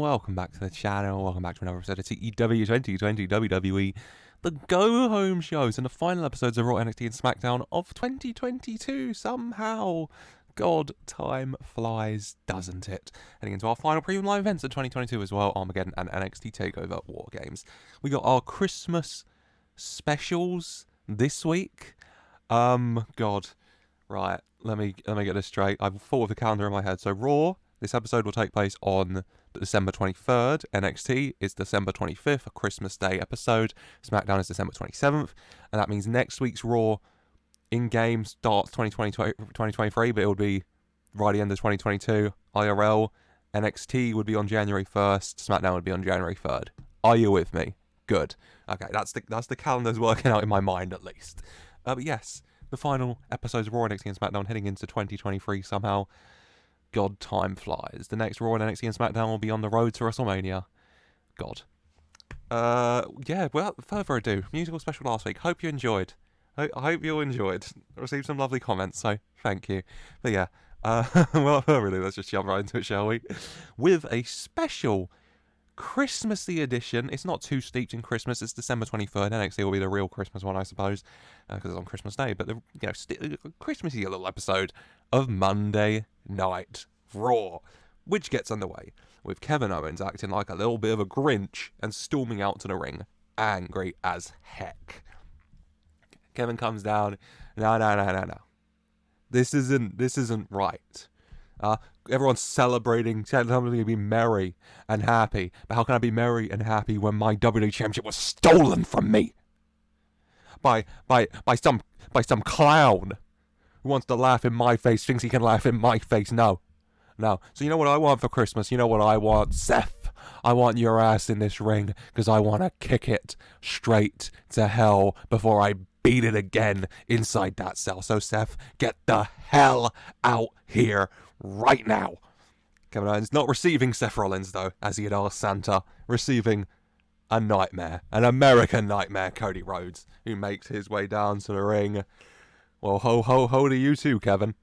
welcome back to the channel, welcome back to another episode of TEW 2020 WWE, the go-home shows and the final episodes of Raw, NXT and Smackdown of 2022. Somehow, God, time flies, doesn't it? Heading into our final premium live events of 2022 as well, Armageddon and NXT Takeover WarGames. We got our Christmas specials this week. God, right, let me get this straight. I've thought of the calendar in my head. So Raw, this episode will take place on December 23rd. NXT is December 25th, a Christmas Day episode. SmackDown is December 27th. And that means next week's Raw in-game starts 2023, but it would be right at the end of 2022. IRL, NXT would be on January 1st. SmackDown would be on January 3rd. Are you with me? Good. Okay, that's the calendar's working out in my mind at least. But yes, the final episodes of Raw, NXT and SmackDown heading into 2023 somehow. God, time flies. The next Raw and NXT and SmackDown will be on the road to WrestleMania. God. Yeah, without further ado, musical special last week. Hope you enjoyed. I hope you all enjoyed. I received some lovely comments, so thank you. But yeah, well, really, let's just jump right into it, shall we? With a special Christmassy edition. It's not too steeped in Christmas. It's December 23rd. NXT will be the real Christmas one, I suppose, because it's on Christmas Day. But the Christmassy little episode of Monday Night Raw, which gets underway with Kevin Owens acting like a little bit of a Grinch and storming out to the ring, angry as heck. Kevin comes down. No. This isn't right. Everyone's celebrating, telling me to be merry and happy. But how can I be merry and happy when my WWE Championship was stolen from me? By some clown who wants to laugh in my face, thinks he can laugh in my face. No. So you know what I want for Christmas? You know what I want, Seth? I want your ass in this ring because I want to kick it straight to hell before I beat it again inside that cell. So Seth, get the hell out here right now. Kevin Owens not receiving Seth Rollins though, as he had asked Santa, receiving a nightmare, an American nightmare, Cody Rhodes, who makes his way down to the ring. Well, ho to you too, Kevin.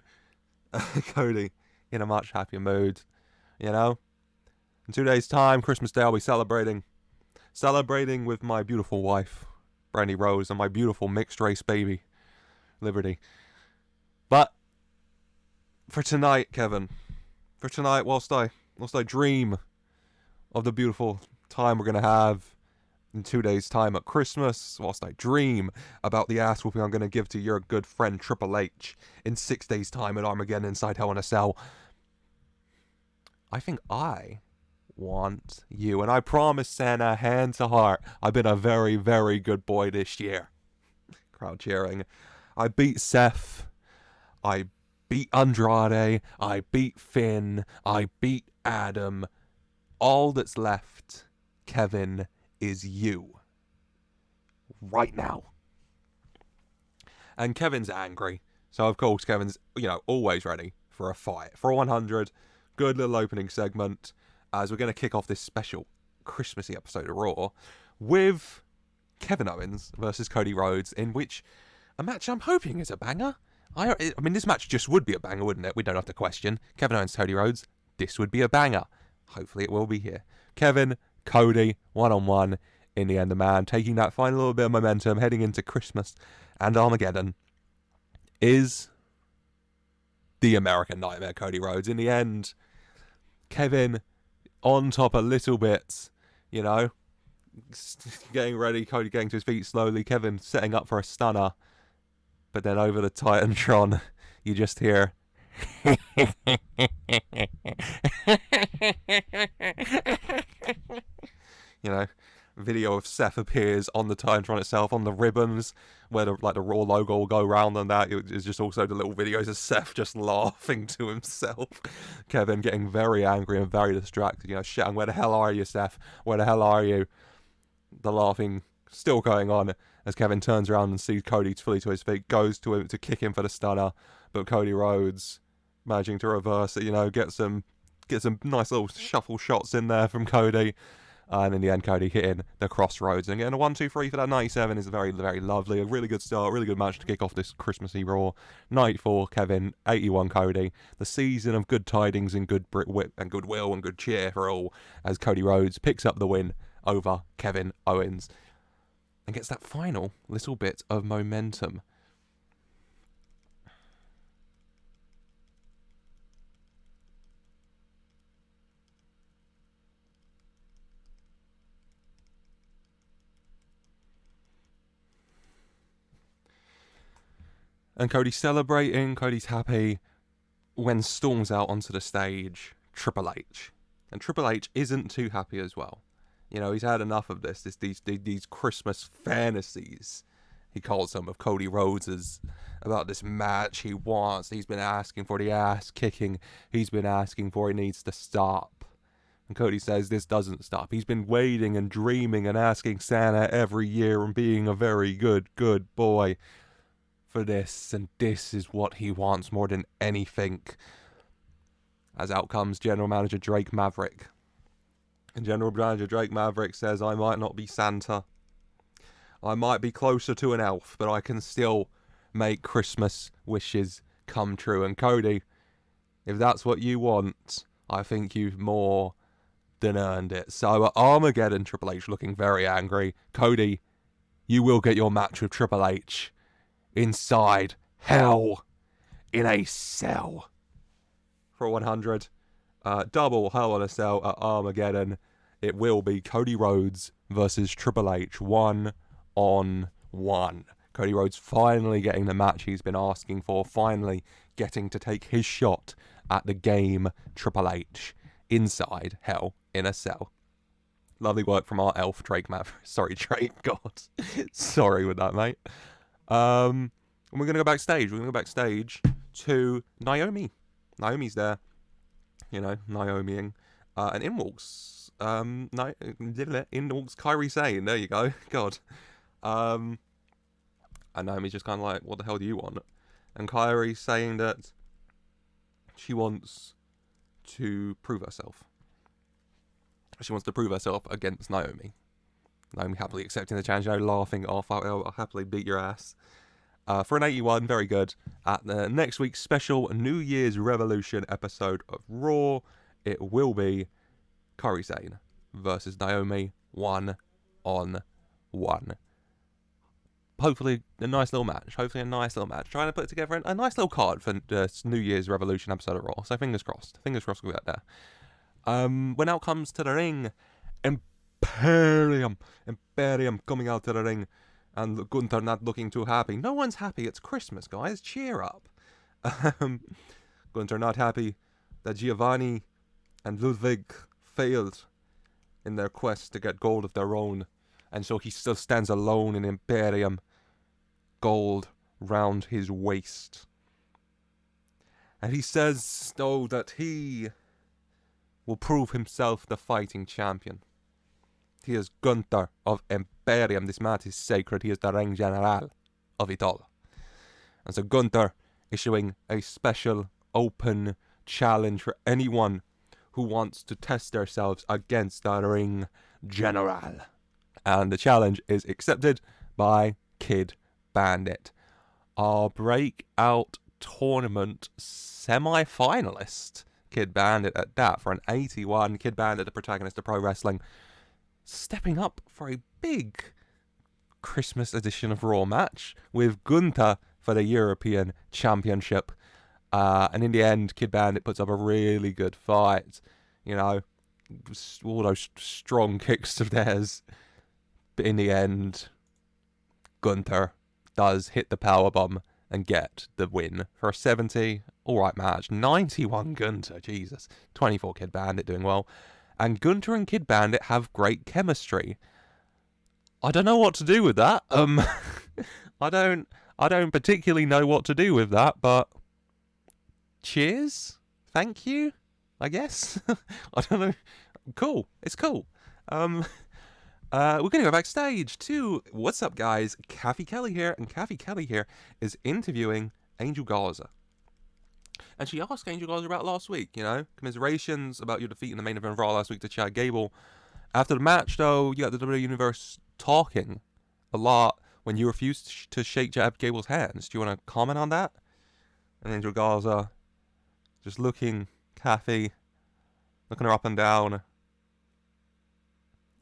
Cody, in a much happier mood, you know. In 2 days' time, Christmas Day, I'll be celebrating with my beautiful wife, Brandy Rose, and my beautiful mixed race baby, Liberty. But for tonight, Kevin, whilst I dream of the beautiful time we're going to have in 2 days' time at Christmas, whilst I dream about the ass whooping I'm going to give to your good friend Triple H in 6 days' time at Armageddon inside Hell in a Cell, I think I want you. And I promise, Santa, hand to heart, I've been a very, very good boy this year. Crowd cheering. I beat Seth. I beat Andrade. I beat Finn. I beat Adam. All that's left, Kevin, is you. Right now. And Kevin's angry. So, of course, Kevin's, always ready for a fight. For 100, good little opening segment, as we're going to kick off this special Christmassy episode of Raw with Kevin Owens versus Cody Rhodes, in which a match I'm hoping is a banger. I mean, this match just would be a banger, wouldn't it? We don't have to question. Kevin Owens, Cody Rhodes, this would be a banger. Hopefully it will be here. Kevin, Cody, one-on-one. In the end, the man taking that final little bit of momentum, heading into Christmas and Armageddon, is the American Nightmare, Cody Rhodes. In the end, Kevin on top a little bit, getting ready, Cody getting to his feet slowly, Kevin setting up for a stunner. But then over the Titantron, you just hear video of Seth appears on the Titantron itself, on the ribbons where the Raw logo will go round and that. It's just also the little videos of Seth just laughing to himself. Kevin getting very angry and very distracted, shouting, "Where the hell are you, Seth? Where the hell are you?" The laughing still going on as Kevin turns around and sees Cody fully to his feet, goes to him to kick him for the stunner, but Cody Rhodes managing to reverse it, get some nice little shuffle shots in there from Cody. And in the end, Cody hitting the crossroads and getting a 1-2-3 for that 97 is very, very lovely. A really good start, really good match to kick off this Christmassy Raw. 94 Kevin, 81 Cody. The season of good tidings and good whip and goodwill and good cheer for all as Cody Rhodes picks up the win over Kevin Owens and gets that final little bit of momentum. And Cody's celebrating, Cody's happy when storms out onto the stage Triple H. And Triple H isn't too happy as well. You know, he's had enough of these Christmas fantasies, he calls them, of Cody Rhodes's, about this match he wants. He's been asking for the ass kicking. He's been asking for it needs to stop. And Cody says this doesn't stop. He's been waiting and dreaming and asking Santa every year and being a very good boy for this. And this is what he wants more than anything. As out comes General Manager Drake Maverick. And General Manager Drake Maverick says, I might not be Santa. I might be closer to an elf, but I can still make Christmas wishes come true. And Cody, if that's what you want, I think you've more than earned it. So at Armageddon, Triple H looking very angry. Cody, you will get your match with Triple H inside hell in a cell for 100. Double Hell in a Cell at Armageddon. It will be Cody Rhodes versus Triple H 1-on-1. Cody Rhodes finally getting the match he's been asking for, finally getting to take his shot at the game Triple H inside Hell in a Cell. Lovely work from our elf, Drake Maverick. Sorry, Drake, God. Sorry with that, mate. And we're going to go backstage. We're going to go backstage to Naomi. Naomi's there. You know, Naomiing. And in walks in walks Kairi Sane. There you go. God. And Naomi's just kind of like, what the hell do you want? And Kairi saying that she wants to prove herself. She wants to prove herself against Naomi. Naomi happily accepting the challenge, laughing it off. I'll happily beat your ass. For an 81, very good. At the next week's special New Year's Revolution episode of Raw, it will be Kairi Sane versus Naomi 1-on-1. Hopefully a nice little match. Trying to put together a nice little card for the New Year's Revolution episode of Raw. So fingers crossed. Fingers crossed we'll get there. When out comes to the ring, Imperium coming out to the ring. And Gunther not looking too happy. No one's happy. It's Christmas, guys. Cheer up. Gunther not happy that Giovanni and Ludwig failed in their quest to get gold of their own. And so he still stands alone in Imperium. Gold round his waist. And he says, though, that he will prove himself the fighting champion. He is Gunther of Imperium. This match is sacred. He is the Ring General of it all. And so Gunther issuing a special open challenge for anyone who wants to test themselves against the Ring General. And the challenge is accepted by Kid Bandit. Our breakout tournament semi-finalist. Kid Bandit at that for an 81. Kid Bandit, the protagonist of Pro Wrestling, stepping up for a big Christmas edition of Raw match with Gunther for the European Championship. And in the end, Kid Bandit puts up a really good fight. You know, all those strong kicks of theirs. But in the end, Gunther does hit the powerbomb and get the win for a 70. Alright match. 91 Gunther, Jesus. 24 Kid Bandit doing well. And Gunther and Kid Bandit have great chemistry. I don't know what to do with that. I don't particularly know what to do with that, but cheers. Thank you, I guess. I don't know. Cool. It's cool. We're going to go backstage to What's Up, guys? Kathy Kelly here, and Kathy Kelly here is interviewing Angel Garza. And she asked Angel Garza about last week, you know, commiserations about your defeat in the main event of Raw last week to Chad Gable. After the match, though, you got the WWE Universe talking a lot when you refused to shake Chad Gable's hands. Do you want to comment on that? And then Garza just looking Kathy, looking her up and down.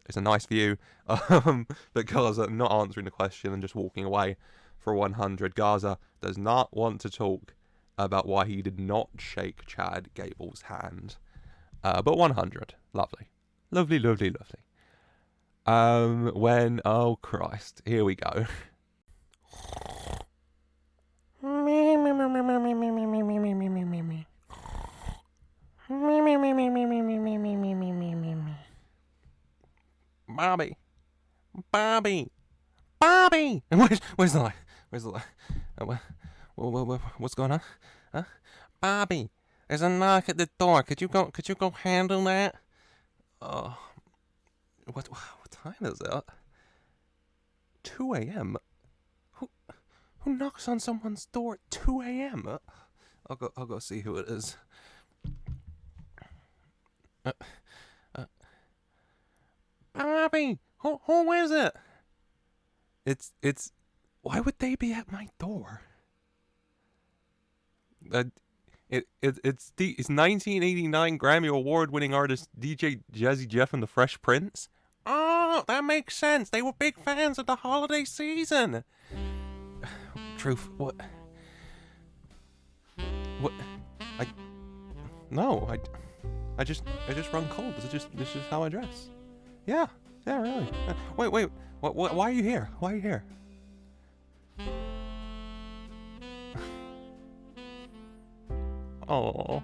It's a nice view. But Garza not answering the question and just walking away for 100. Garza does not want to talk about why he did not shake Chad Gable's hand. But 100. Lovely. Lovely, lovely, lovely. Oh Christ, here we go. Bobby. Where's the light? What's going on? Huh? Bobby, there's a knock at the door. Could you go handle that? Oh, what time is it? 2 a.m. Who knocks on someone's door at 2 a.m.? I'll go see who it is. Bobby, who is it? It's. Why would they be at my door? It's 1989 Grammy Award-winning artist DJ Jazzy Jeff and the Fresh Prince. Oh, that makes sense. They were big fans of the holiday season. Truth, what? I just run cold. This is how I dress. Yeah, really. Wait. Why are you here? Why are you here? Oh.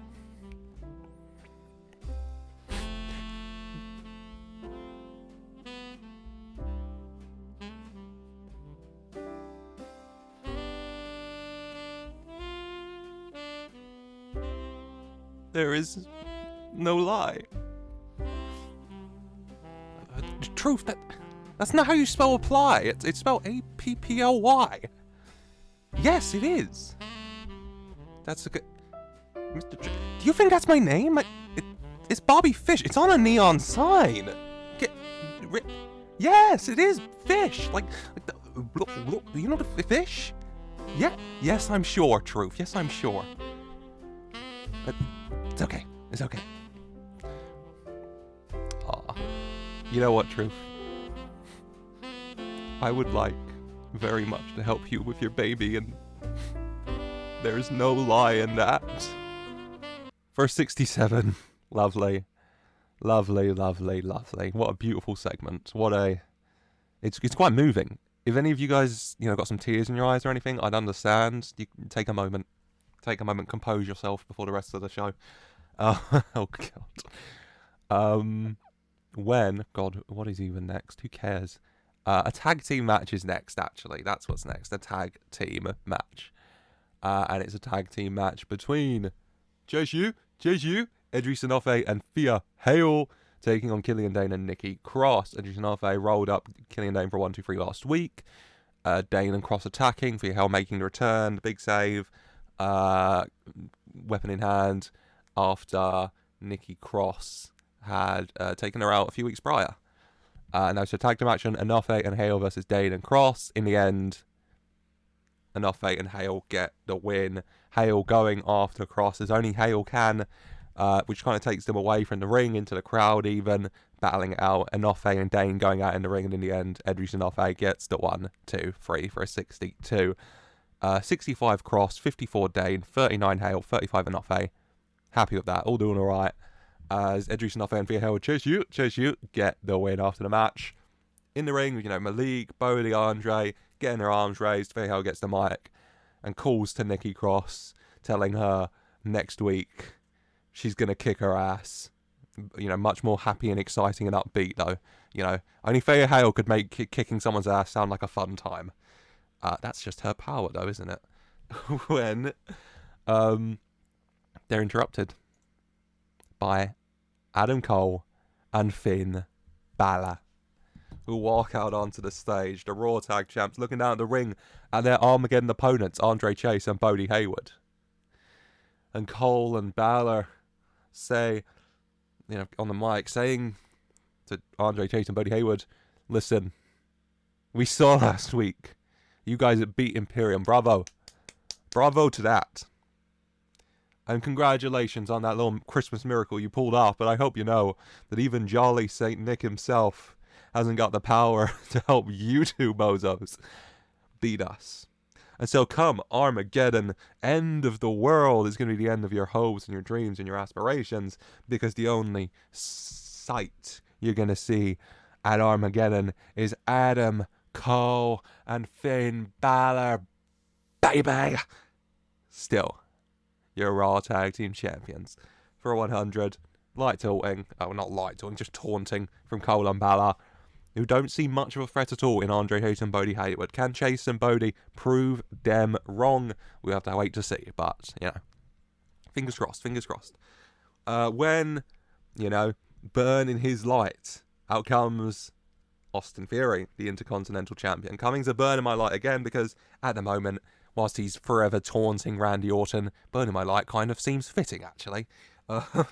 There is no lie. Truth, that's not how you spell apply. It's spelled A-P-P-L-Y. Yes, it is. That's a good... do you think that's my name? It's Bobby Fish. It's on a neon sign. Yes, it is Fish. Like you know the fish? Yeah. Yes, I'm sure, Truth. Yes, I'm sure. But it's okay. It's okay. Aw. You know what, Truth? I would like very much to help you with your baby, and there's no lie in that. Verse 67. Lovely. Lovely. What a beautiful segment. It's quite moving. If any of you guys, got some tears in your eyes or anything, I'd understand. You can take a moment, compose yourself before the rest of the show. Oh God. What is even next? Who cares? A tag team match is next, actually. That's what's next. A tag team match. And it's a tag team match between Chase U, Edris Enofe, and Thea Hail, taking on Killian Dane and Nikki Cross. Edris Enofe rolled up Killian Dane for 1-2-3 last week. Dane and Cross attacking, Thea Hail making the return, the big save, weapon in hand, after Nikki Cross had taken her out a few weeks prior. Now, so tag team action, Enofe and Hail versus Dane and Cross. In the end, Enofe and Hail get the win. Hail going after Cross as only Hail can, which kind of takes them away from the ring into the crowd even, battling it out. Enofe and Dane going out in the ring, and in the end, Edris Enofe gets the 1-2-3 for a 62. 65 Cross, 54 Dane, 39 Hail, 35 Enofe. Happy with that, all doing alright. As Edris Enofe and Thea Hail Chase you, get the win after the match. In the ring, Malik, Bodhi, Andre, getting their arms raised. Thea Hail gets the mic and calls to Nikki Cross, telling her next week she's going to kick her ass. Much more happy and exciting and upbeat, though. Only Thea Hail could make kicking someone's ass sound like a fun time. That's just her power, though, isn't it? When they're interrupted by Adam Cole and Finn Balor, who walk out onto the stage, the Raw Tag Champs, looking down at the ring at their Armageddon opponents, Andre Chase and Bodhi Hayward. And Cole and Balor say, on the mic, saying to Andre Tate and Bodhi Hayward, listen, we saw last week you guys that beat Imperium. Bravo. Bravo to that. And congratulations on that little Christmas miracle you pulled off. But I hope you know that even jolly St. Nick himself hasn't got the power to help you two bozos beat us. And so come Armageddon, end of the world is going to be the end of your hopes and your dreams and your aspirations, because the only sight you're going to see at Armageddon is Adam Cole and Finn Balor, baby! Still, your Raw Tag Team Champions for 100. Light taunting, not light taunting, just taunting from Cole and Balor, who don't see much of a threat at all in Andre Tate and Bodhi Hayward. Can Chase and Bodhi prove them wrong? We have to wait to see, but, fingers crossed, fingers crossed. When, burn in his light, out comes Austin Theory, the Intercontinental Champion. Coming to burn in my light again, because at the moment, whilst he's forever taunting Randy Orton, burn in my light kind of seems fitting, actually.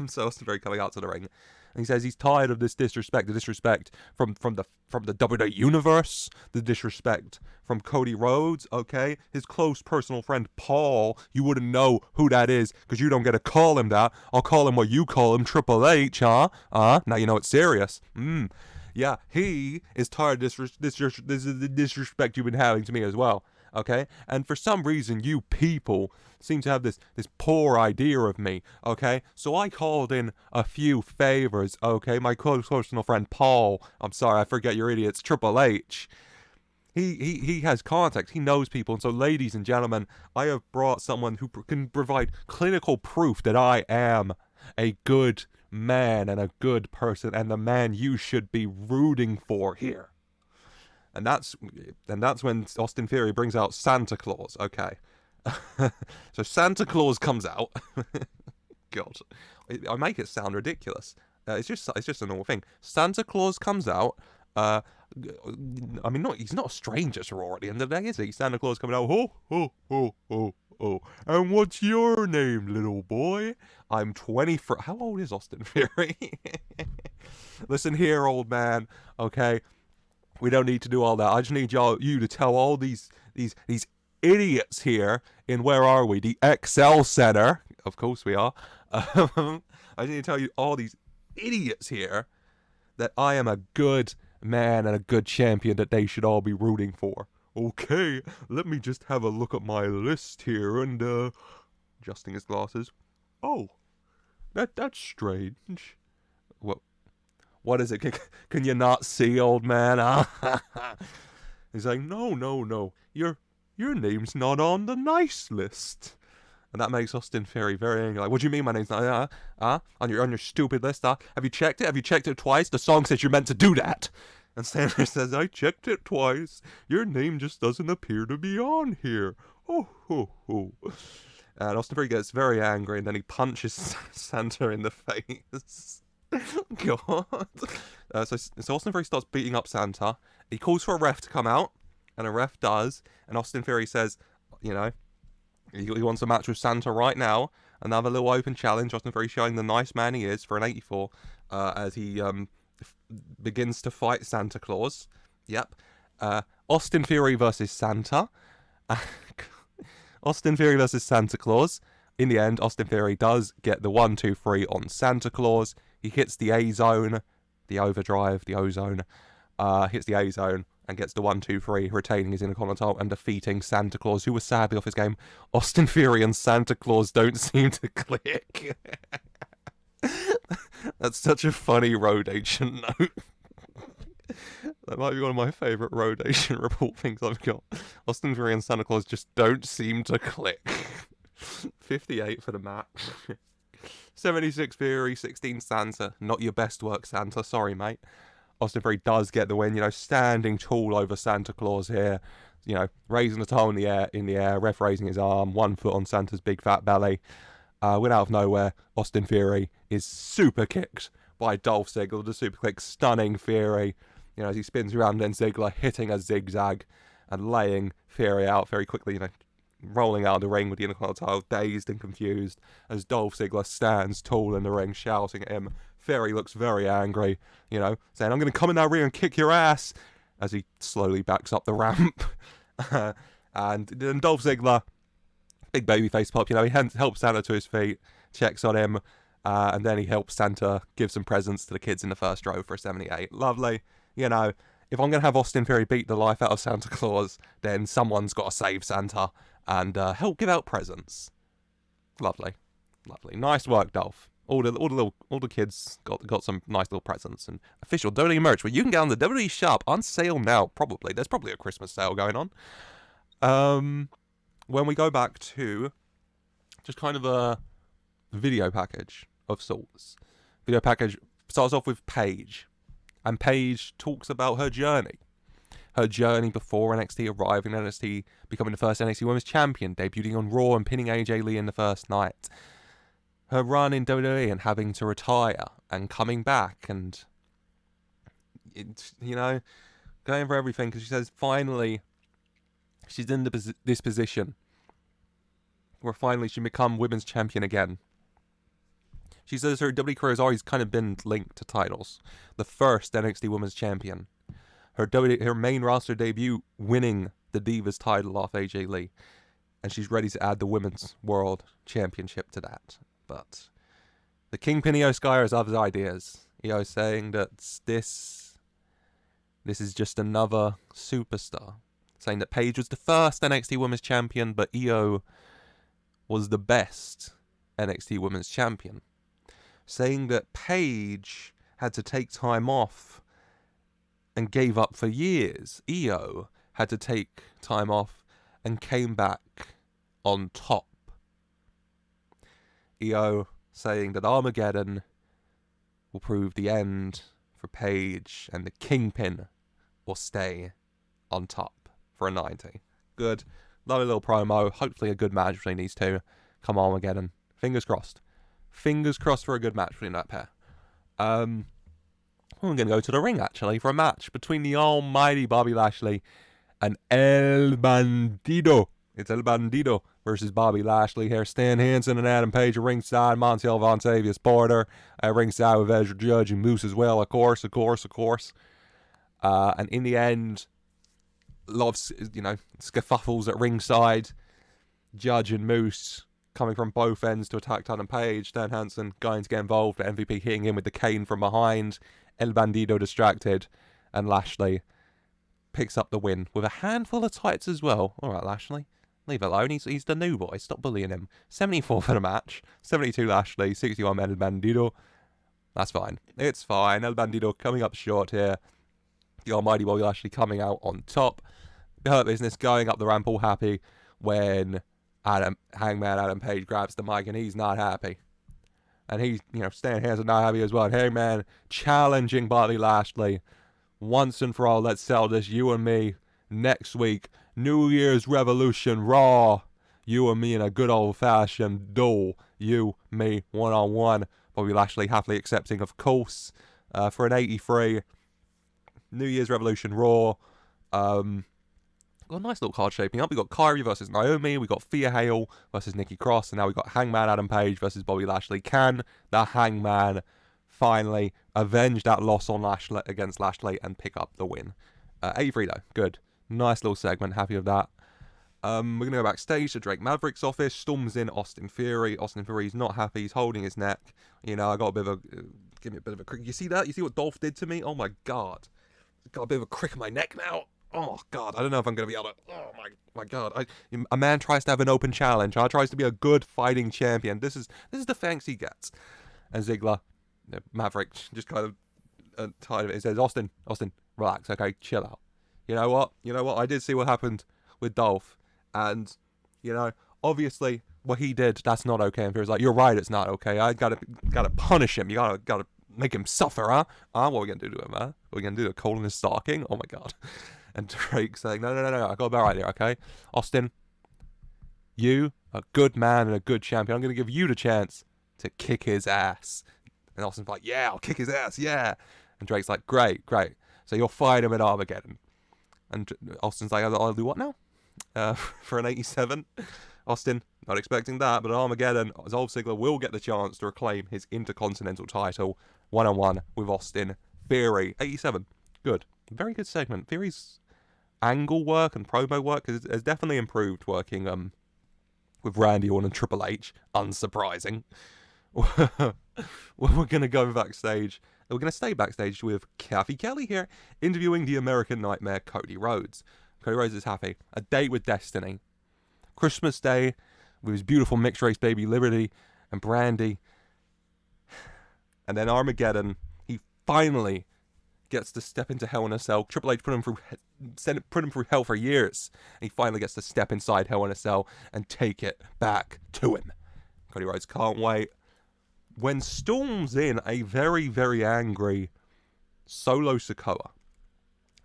So Austin Theory coming out to the ring. And he says he's tired of this disrespect, the disrespect from the WWE Universe, the disrespect from Cody Rhodes, okay? His close personal friend Paul, you wouldn't know who that is because you don't get to call him that. I'll call him what you call him, Triple H, huh? Now you know it's serious. Yeah, he is tired of this disrespect you've been having to me as well, okay? And for some reason, you people seem to have this poor idea of me, okay? So I called in a few favors, okay? My close personal friend Paul, I'm sorry, I forget your idiots, Triple H. He has contacts, he knows people, and so ladies and gentlemen, I have brought someone who can provide clinical proof that I am a good man and a good person and the man you should be rooting for here. And that's when Austin Theory brings out Santa Claus, okay? So Santa Claus comes out. God, I make it sound ridiculous. It's just a normal thing. Santa Claus comes out. He's not a stranger to Raw at the end of the day, is he? Santa Claus coming out. Ho ho ho ho ho. And what's your name, little boy? I'm 24. How old is Austin Theory? Listen here, old man. Okay, we don't need to do all that. I just need you to tell all these idiots here in, where are we? The XL Center. Of course we are. I need to tell you, all these idiots here, that I am a good man and a good champion that they should all be rooting for. Okay, let me just have a look at my list here and, adjusting his glasses. Oh, that's strange. What is it? Can you not see, old man? He's like, no. Your name's not on the nice list. And that makes Austin Theory very angry. Like, what do you mean my name's not on your stupid list? Have you checked it? Have you checked it twice? The song says you're meant to do that. And Stanley says, I checked it twice. Your name just doesn't appear to be on here. Oh. And Austin Theory gets very angry, and then he punches Santa in the face. God. So Austin Theory starts beating up Santa. He calls for a ref to come out, and a ref does. And Austin Theory says, he wants a match with Santa right now. Another little open challenge. Austin Theory showing the nice man he is for an 84 as he begins to fight Santa Claus. Yep. Austin Theory versus Santa. Austin Theory versus Santa Claus. In the end, Austin Theory does get the 1-2-3 on Santa Claus. He hits the A-zone, the overdrive, the O-zone. Hits the A-zone and gets the 1-2-3, retaining his Intercontinental and defeating Santa Claus, who was sadly off his game. Austin Theory and Santa Claus don't seem to click. That's such a funny Road Agent note. That might be one of my favourite Road Agent report things I've got. Austin Theory and Santa Claus just don't seem to click. 58 for the match. 76 Theory, 16 Santa. Not your best work, Santa. Sorry, mate. Austin Theory does get the win, standing tall over Santa Claus here, raising the towel in the air, ref raising his arm, 1 foot on Santa's big fat belly. Went out of nowhere, Austin Theory is super kicked by Dolph Ziggler, the super quick, stunning Theory, as he spins around, then Ziggler hitting a zigzag and laying Theory out very quickly, rolling out of the ring with the Intercontinental title, dazed and confused, as Dolph Ziggler stands tall in the ring, shouting at him Theory looks very angry, saying, I'm going to come in that ring and kick your ass, as he slowly backs up the ramp. And then Dolph Ziggler, big babyface pop, he helps Santa to his feet, checks on him, and then he helps Santa give some presents to the kids in the first row for a 78. Lovely. If I'm going to have Austin Theory beat the life out of Santa Claus, then someone's got to save Santa and help give out presents. Lovely. Nice work, Dolph. All the kids got some nice little presents and official WWE merch, but you can get on the WWE shop on sale now. Probably there's probably a Christmas sale going on. When we go back to just kind of a video package of sorts. Video package starts off with Paige, and Paige talks about her journey before NXT arriving, NXT becoming the first NXT Women's Champion, debuting on Raw and pinning AJ Lee in the first night. Her run in WWE and having to retire and coming back and, going for everything, because she says finally she's in this position where finally she can become Women's Champion again. She says her WWE career has always kind of been linked to titles. The first NXT Women's Champion. Her main roster debut winning the Divas title off AJ Lee. And she's ready to add the Women's World Championship to that. But the Kingpin Io Sky has other ideas. Io saying that this is just another superstar. Saying that Paige was the first NXT Women's Champion, but Io was the best NXT Women's Champion. Saying that Paige had to take time off and gave up for years. Io had to take time off and came back on top. Io saying that Armageddon will prove the end for Paige and the Kingpin will stay on top for a 90. Good. Lovely little promo. Hopefully a good match between these two. Come on, Armageddon. Fingers crossed. Fingers crossed for a good match between that pair. We're going to go to the ring, actually, for a match between the almighty Bobby Lashley and El Bandido. It's El Bandido versus Bobby Lashley here. Stan Hansen and Adam Page at ringside. Montiel Vontavious Porter at ringside with Ezra Judge and Moose as well, of course. And in the end, a lot of, scuffles at ringside. Judge and Moose coming from both ends to attack Adam Page. Stan Hansen going to get involved, but MVP hitting him with the cane from behind. El Bandido distracted, and Lashley picks up the win with a handful of tights as well. All right, Lashley. Leave it alone. He's the new boy. Stop bullying him. 74 for the match. 72 Lashley. 61 El Bandido. That's fine. It's fine. El Bandido coming up short here. The almighty Bobby Lashley coming out on top. The Hurt Business going up the ramp all happy when Hangman Adam Page grabs the mic and he's not happy. And he's, Stan Hansen not happy as well. And Hangman challenging Bobby Lashley. Once and for all, let's sell this, you and me, next week. New Year's Revolution Raw. You and me in a good old-fashioned duel. You, me, one-on-one. Bobby Lashley happily accepting, of course, for an 83. New Year's Revolution Raw. Got a nice little card shaping up. We got Kyrie versus Naomi. We got Thea Hail versus Nikki Cross. And now we got Hangman Adam Page versus Bobby Lashley. Can the Hangman finally avenge that loss on Lashley against Lashley and pick up the win? 83 though. Good. Nice little segment. Happy with that. We're going to go backstage to Drake Maverick's office. Storms in Austin Theory. Austin Theory's not happy. He's holding his neck. I got a bit of a... give me a bit of a crick. You see that? You see what Dolph did to me? Oh my God. Got a bit of a crick in my neck now. Oh God. I don't know if I'm going to be able to... Oh my God. A man tries to have an open challenge. Tries to be a good fighting champion. This is the thanks he gets. And Ziggler, Maverick, just kind of tired of it. He says, Austin, relax. Okay, chill out. You know what? I did see what happened with Dolph. And, obviously what he did, that's not okay. And Fear's like, you're right, it's not okay. I gotta punish him. You gotta make him suffer, huh? What are we gonna do to him, huh? What are we gonna do to Colin his stalking? Oh my God. And Drake saying, no, I got a better idea, okay? Austin, you, a good man and a good champion, I'm gonna give you the chance to kick his ass. And Austin's like, yeah, I'll kick his ass, yeah. And Drake's like, great. So you'll fight him at Armageddon. And Austin's like, I'll do what now? For an 87. Austin, not expecting that, but at Armageddon, Dolph Ziggler will get the chance to reclaim his Intercontinental title one-on-one with Austin Theory. 87. Good. Very good segment. Theory's angle work and promo work has definitely improved working with Randy Orton and Triple H. Unsurprising. We're going to go backstage. We're going to stay backstage with Kathy Kelly here, interviewing the American Nightmare, Cody Rhodes. Cody Rhodes is happy. A date with Destiny. Christmas Day with his beautiful mixed race baby Liberty and Brandy. And then Armageddon. He finally gets to step into Hell in a Cell. Triple H put him through hell for years. And he finally gets to step inside Hell in a Cell and take it back to him. Cody Rhodes can't wait. When storms in a very, very angry Solo Sikoa.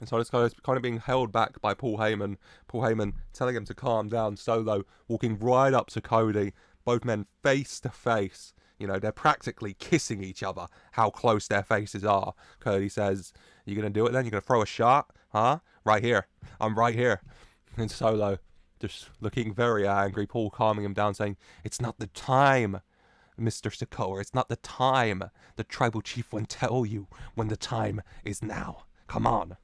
And Solo Sikoa is kind of being held back by Paul Heyman. Paul Heyman telling him to calm down. Solo walking right up to Cody. Both men face to face. You know, they're practically kissing each other. How close their faces are. Cody says, "You gonna do it then? You gonna throw a shot? Huh? Right here. I'm right here." And Solo just looking very angry. Paul calming him down, saying, "It's not the time, Mr. Sikoa. It's not the time. The tribal chief won't tell you when the time is now. Come on."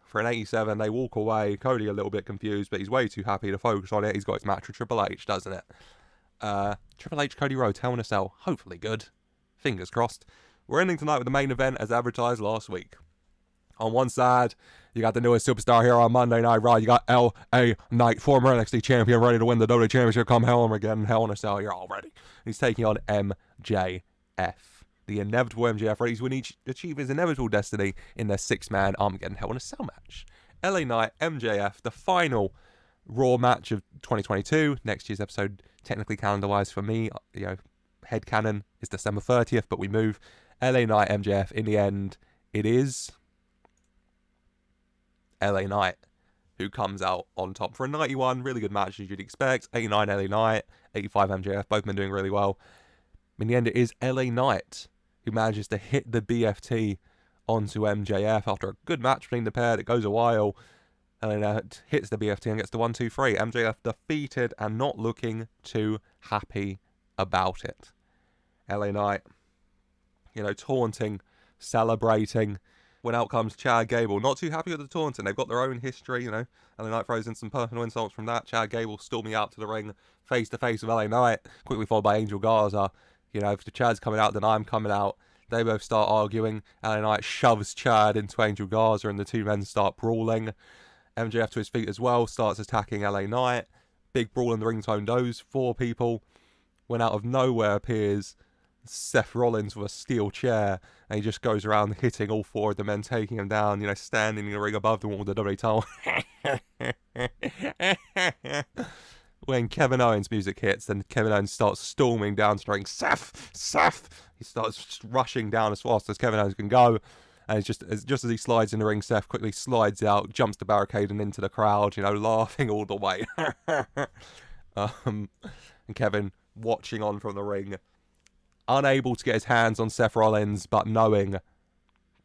For an 87, they walk away. Cody a little bit confused, but he's way too happy to focus on it. He's got his match with Triple H, doesn't it? Triple H, Cody Rhodes, Hell in a Cell. Hopefully good. Fingers crossed. We're ending tonight with the main event as advertised last week. On one side, you got the newest superstar here on Monday Night Raw. You got L.A. Knight, former NXT champion, ready to win the WWE Championship. Come Hell Armageddon, Hell in a Cell. You're all ready. He's taking on MJF. The inevitable MJF, ready to achieve his inevitable destiny in their six-man Armageddon Hell in a Cell match. LA Knight, MJF, the final Raw match of 2022. Next year's episode, technically calendar-wise for me, headcanon is December 30th, but we move. LA Knight, MJF, in the end, it is LA Knight who comes out on top for a 91. Really good match as you'd expect. 89 LA Knight, 85 MJF, both men doing really well. In the end, it is LA Knight who manages to hit the BFT onto MJF after a good match between the pair that goes a while. LA Knight hits the BFT and gets the 1-2-3. MJF defeated and not looking too happy about it. LA Knight, taunting, celebrating. When out comes Chad Gable, not too happy with the taunting. They've got their own history, LA Knight throws in some personal insults from that. Chad Gable storming out to the ring, face to face with LA Knight, quickly followed by Angel Garza. If the Chad's coming out, then I'm coming out. They both start arguing. LA Knight shoves Chad into Angel Garza, and the two men start brawling. MJF to his feet as well, starts attacking LA Knight. Big brawl in the ring between those four people. When out of nowhere appears Seth Rollins with a steel chair, and he just goes around hitting all four of the men, taking them down, standing in the ring above them all with the WWE title. When Kevin Owens' music hits, then Kevin Owens starts storming down to the ring. Seth! He starts rushing down as fast as Kevin Owens can go. And it's just as he slides in the ring, Seth quickly slides out, jumps the barricade and into the crowd, laughing all the way. And Kevin watching on from the ring, unable to get his hands on Seth Rollins, but knowing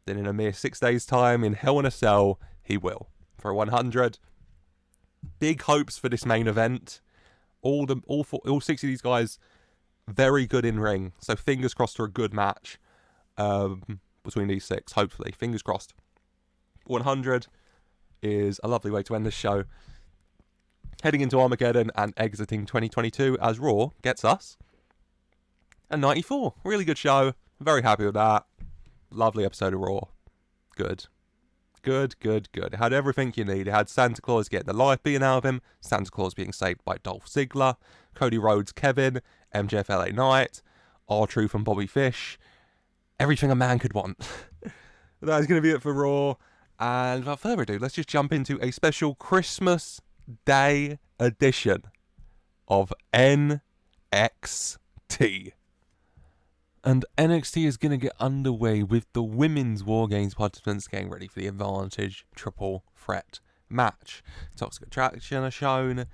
that in a mere 6 days' time in Hell in a Cell, he will. For 100, big hopes for this main event. All 6 of these guys, very good in ring. So fingers crossed for a good match between these 6, hopefully. Fingers crossed. 100 is a lovely way to end this show. Heading into Armageddon and exiting 2022 as Raw gets us a 94. Really good show. Very happy with that. Lovely episode of Raw. Good. It had everything you need. It had Santa Claus getting the life being out of him, Santa Claus being saved by Dolph Ziggler, Cody Rhodes, Kevin, MJF, LA Knight, R-Truth and Bobby Fish. Everything a man could want. That is going to be it for Raw. And without further ado, let's just jump into a special Christmas Day edition of NXT. And NXT is going to get underway with the women's WarGames participants getting ready for the Advantage Triple Threat match. Toxic Attraction are shown,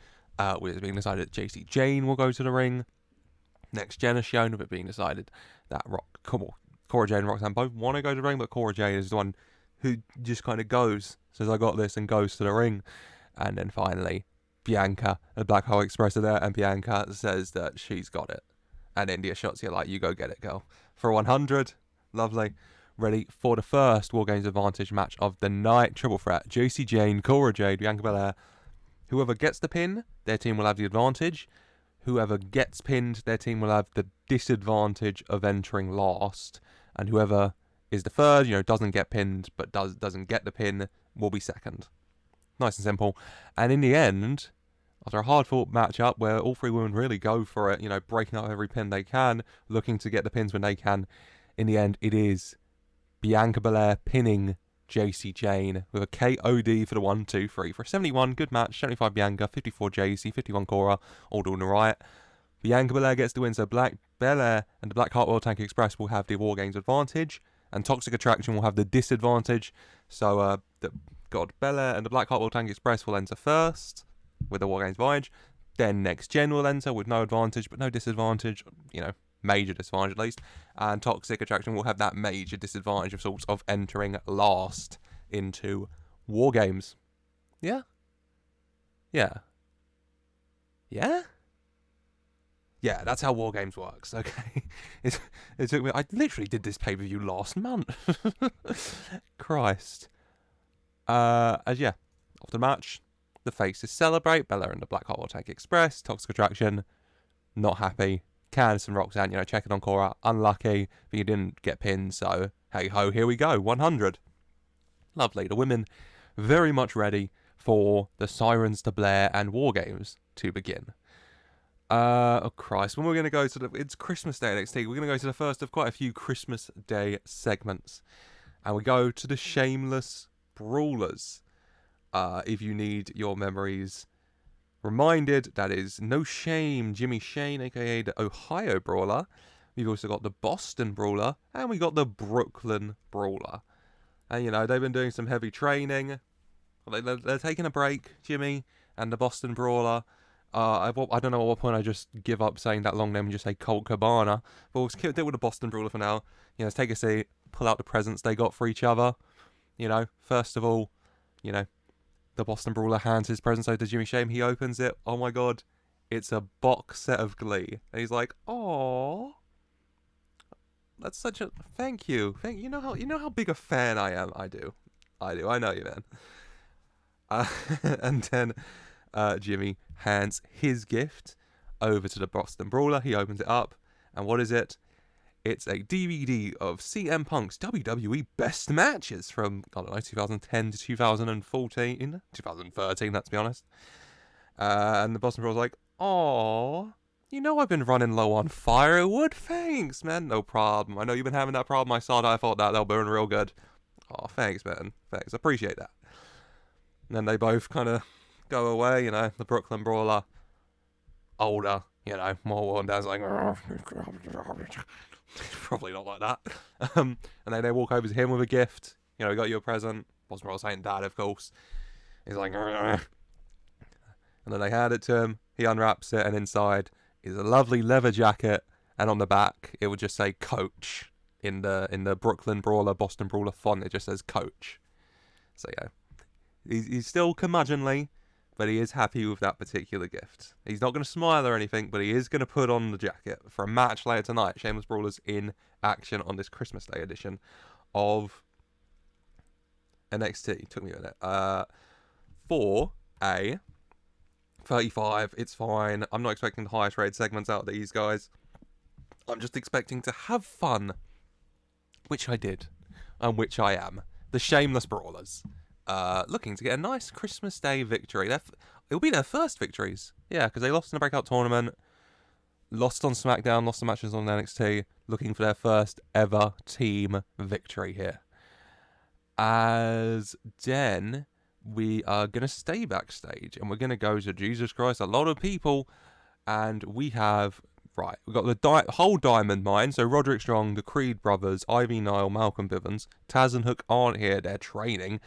with it being decided that JC Jane will go to the ring. Next Gen is shown, with it being decided that Cora Jade and Roxanne both want to go to the ring, but Cora Jade is the one who just kind of goes, says I got this, and goes to the ring. And then finally, Bianca and Black Hole Express are there, and Bianca says that she's got it. And India shots you like, you go get it, girl. For 100, Lovely. Ready for the first WarGames Advantage match of the night. Triple threat. Josie Jane, Cora Jade, Bianca Belair. Whoever gets the pin, their team will have the advantage. Whoever gets pinned, their team will have the disadvantage of entering last. And whoever is the third, doesn't get pinned but doesn't get the pin, will be second. Nice and simple. And in the end, after a hard-fought matchup where all three women really go for it, breaking up every pin they can, looking to get the pins when they can, in the end, it is Bianca Belair pinning JC Jane with a KOD for the 1, 2, 3 for a 71. Good match. 75 Bianca, 54 JC, 51 Cora, all doing the right. Bianca Belair gets the win, so Belair and the Blackheart World Tank Express will have the WarGames advantage, and Toxic Attraction will have the disadvantage. So, Belair and the Blackheart World Tank Express will enter first with the WarGames advantage. Then Next Gen will enter with no advantage, but no disadvantage. Major disadvantage at least. And Toxic Attraction will have that major disadvantage of sorts of entering last into WarGames. Yeah? Yeah. Yeah? Yeah, that's how WarGames works, okay? It took me... I literally did this pay-per-view last month. Christ. After the match, the faces celebrate. Bella and the Black Hot will take Express. Toxic Attraction, not happy. Candice and Roxanne, checking on Cora. Unlucky, but you didn't get pinned, so hey ho, here we go. 100. Lovely. The women very much ready for the Sirens to blare and WarGames to begin. Oh Christ, when we're going to go to it's Christmas Day NXT, we're going to go to the first of quite a few Christmas Day segments. And we go to the Shameless Brawlers. If you need your memories reminded, that is No Shame, Jimmy Shane, aka the Ohio Brawler. We've also got the Boston Brawler, and we got the Brooklyn Brawler. And, they've been doing some heavy training. They're taking a break, Jimmy and the Boston Brawler. I don't know at what point I just give up saying that long name and just say Colt Cabana. But we'll skip it with the Boston Brawler for now. Let's take a seat, pull out the presents they got for each other. First of all, the Boston Brawler hands his present over to Jimmy Shane. He opens it. Oh my god. It's a box set of Glee. And he's like, "Aww. That's such a... Thank you. You know how big a fan I am? I do. I know you, man." And then Jimmy hands his gift over to the Boston Brawler. He opens it up. And what is it? It's a DVD of CM Punk's WWE Best Matches from, 2010 to 2014. 2013, let's be honest. And the Boston Brawler's like, "Aww, I've been running low on firewood. Thanks, man. No problem. I know you've been having that problem. I thought that'll burn real good. Oh, thanks, man. Thanks. Appreciate that." And then they both kind of go away, the Brooklyn Brawler, older, more worn down, like... Probably not like that. And then they walk over to him with a gift. "We got you a present." Boston Brawler saying Dad, of course. He's like... And then they hand it to him. He unwraps it, and inside is a lovely leather jacket. And on the back, it would just say Coach. In the Brooklyn Brawler, Boston Brawler font, it just says Coach. So, yeah. He's still curmudgeonly, but he is happy with that particular gift. He's not going to smile or anything, but he is going to put on the jacket for a match later tonight. Shameless Brawlers in action on this Christmas Day edition of NXT. Took me a minute. For a 35, it's fine. I'm not expecting the highest rated segments out of these guys. I'm just expecting to have fun, which I did, and which I am. The Shameless Brawlers. Looking to get a nice Christmas Day victory. It'll be their first victories. Yeah, because they lost in the breakout tournament, lost on Smackdown, lost the matches on NXT, looking for their first ever team victory here. As then, we are going to stay backstage, and we're going to go to, Jesus Christ, a lot of people, and we have... Right, we've got the whole Diamond Mine, so Roderick Strong, the Creed brothers, Ivy Nile, Malcolm Bivens, Taz and Hook aren't here, they're training.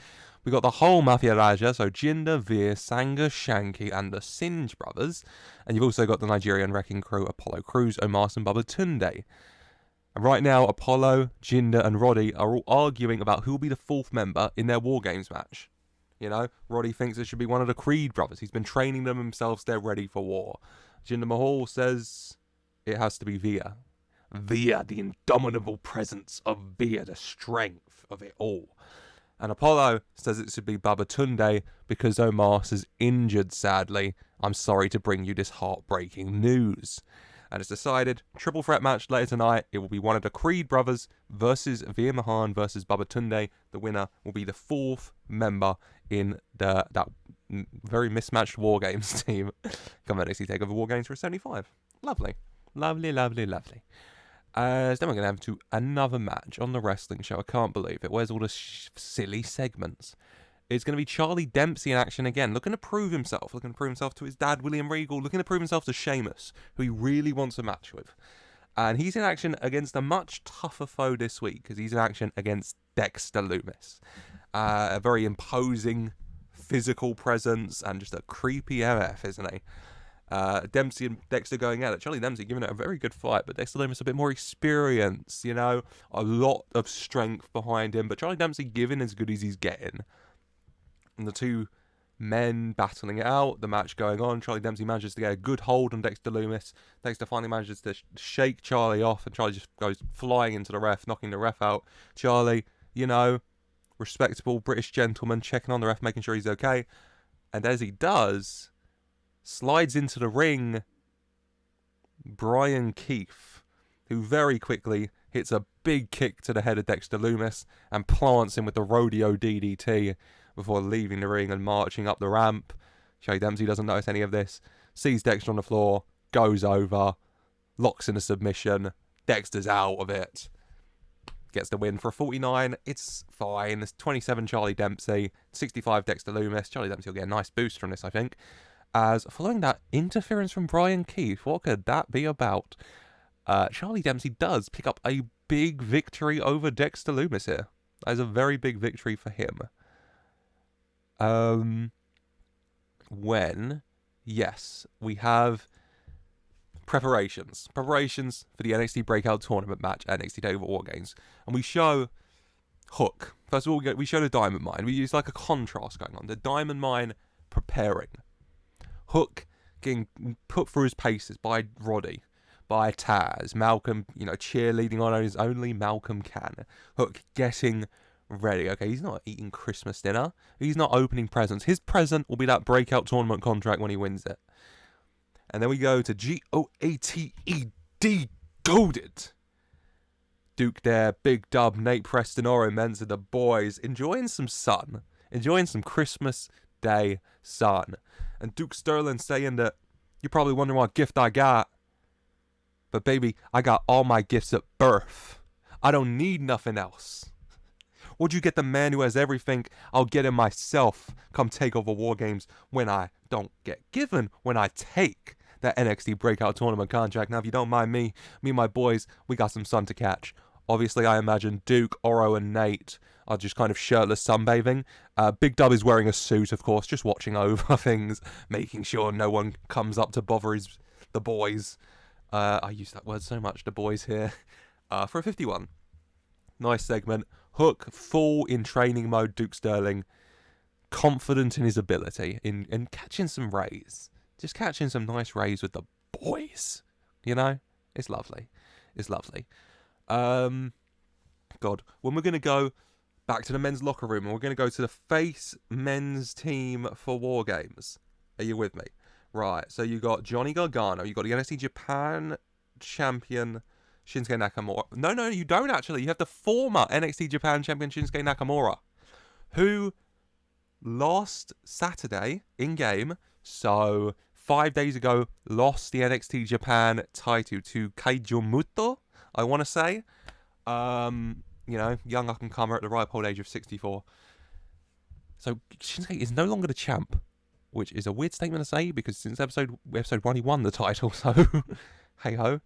We've got the whole Mafia Raja, so Jinder, Veer, Sangha, Shanky, and the Singe brothers. And you've also got the Nigerian Wrecking Crew, Apollo Crews, Omos, and Baba Tunde. And right now, Apollo, Jinder, and Roddy are all arguing about who will be the fourth member in their WarGames match. Roddy thinks it should be one of the Creed brothers. He's been training them himself, so they're ready for war. Jinder Mahal says... it has to be Veer. via the indomitable presence of via the strength of it all. And Apollo says it should be Babatunde because Omos is injured, sadly. I'm sorry to bring you this heartbreaking news. And it's decided, triple threat match later tonight. It will be one of the Creed brothers versus Veer Mahan versus Babatunde. The winner will be the fourth member in that very mismatched WarGames team. Come on, NXT Takeover WarGames for 75. Lovely. Lovely, lovely, lovely. Then we're going to have to another match on the wrestling show. I can't believe it. Where's all the silly segments? It's going to be Charlie Dempsey in action again, looking to prove himself to his dad, William Regal, looking to prove himself to Sheamus, who he really wants a match with. And he's in action against a much tougher foe this week, because he's in action against Dexter Lumis. A very imposing physical presence and just a creepy MF, isn't he? Dempsey and Dexter going at it. Charlie Dempsey giving it a very good fight, but Dexter Lumis a bit more experience, you know, a lot of strength behind him, but Charlie Dempsey giving as good as he's getting. And the two men battling it out, the match going on. Charlie Dempsey manages to get a good hold on Dexter Lumis. Dexter finally manages to shake Charlie off, and Charlie just goes flying into the ref, knocking the ref out. Charlie, you know, respectable British gentleman, checking on the ref, making sure he's okay. And as he does, slides into the ring Brian Keith, who very quickly hits a big kick to the head of Dexter Lumis and plants him with the rodeo DDT before leaving the ring and marching up the ramp. Charlie Dempsey doesn't notice any of this, sees Dexter on the floor, goes over, locks in a submission. Dexter's out of it. Gets the win for a 49. It's fine. It's 27 Charlie Dempsey, 65 Dexter Lumis. Charlie Dempsey will get a nice boost from this, I think. As following that interference from Brian Keith, what could that be about? Charlie Dempsey does pick up a big victory over Dexter Lumis here. That is a very big victory for him. Yes, we have preparations for the NXT Breakout Tournament match at NXT Takeover WarGames, and we show Hook. First of all, we show the Diamond Mine. We use like a contrast going on. The Diamond Mine preparing. Hook getting put through his paces by Roddy, by Taz, Malcolm, you know, cheerleading on as only Malcolm can. Hook getting ready. Okay, he's not eating Christmas dinner. He's not opening presents. His present will be that Breakout Tournament contract when he wins it. And then we go to GOATED, Goated. Duke there, Big Dub, Nate Preston, Oro Mensa, the boys enjoying some sun, enjoying some Christmas Day sun. And Duke Sterling saying that you're probably wondering what gift I got. But baby, I got all my gifts at birth. I don't need nothing else. Would you get the man who has everything? I'll get him myself. Come take over WarGames when I don't get given, when I take that NXT Breakout Tournament contract. Now, if you don't mind me and my boys, we got some sun to catch. Obviously, I imagine Duke, Oro, and Nate are just kind of shirtless sunbathing. Big Dub is wearing a suit, of course, just watching over things, making sure no one comes up to bother the boys. I use that word so much, the boys here. For a 51. Nice segment. Hook, full in training mode, Duke Sterling. Confident in his ability, in catching some rays. Just catching some nice rays with the boys. You know? It's lovely. It's lovely. God, when we're going to go back to the men's locker room, and we're going to go to the face men's team for WarGames. Are you with me? Right, so you got Johnny Gargano, you got the NXT Japan champion Shinsuke Nakamura. No, you don't actually. You have the former NXT Japan champion Shinsuke Nakamura, who lost Saturday in game. So 5 days ago, lost the NXT Japan title to Keijo Muto, I want to say. You know, young up and comer at the ripe old age of 64. So Shinsuke is no longer the champ, which is a weird statement to say because since episode 1 he won the title. So hey ho.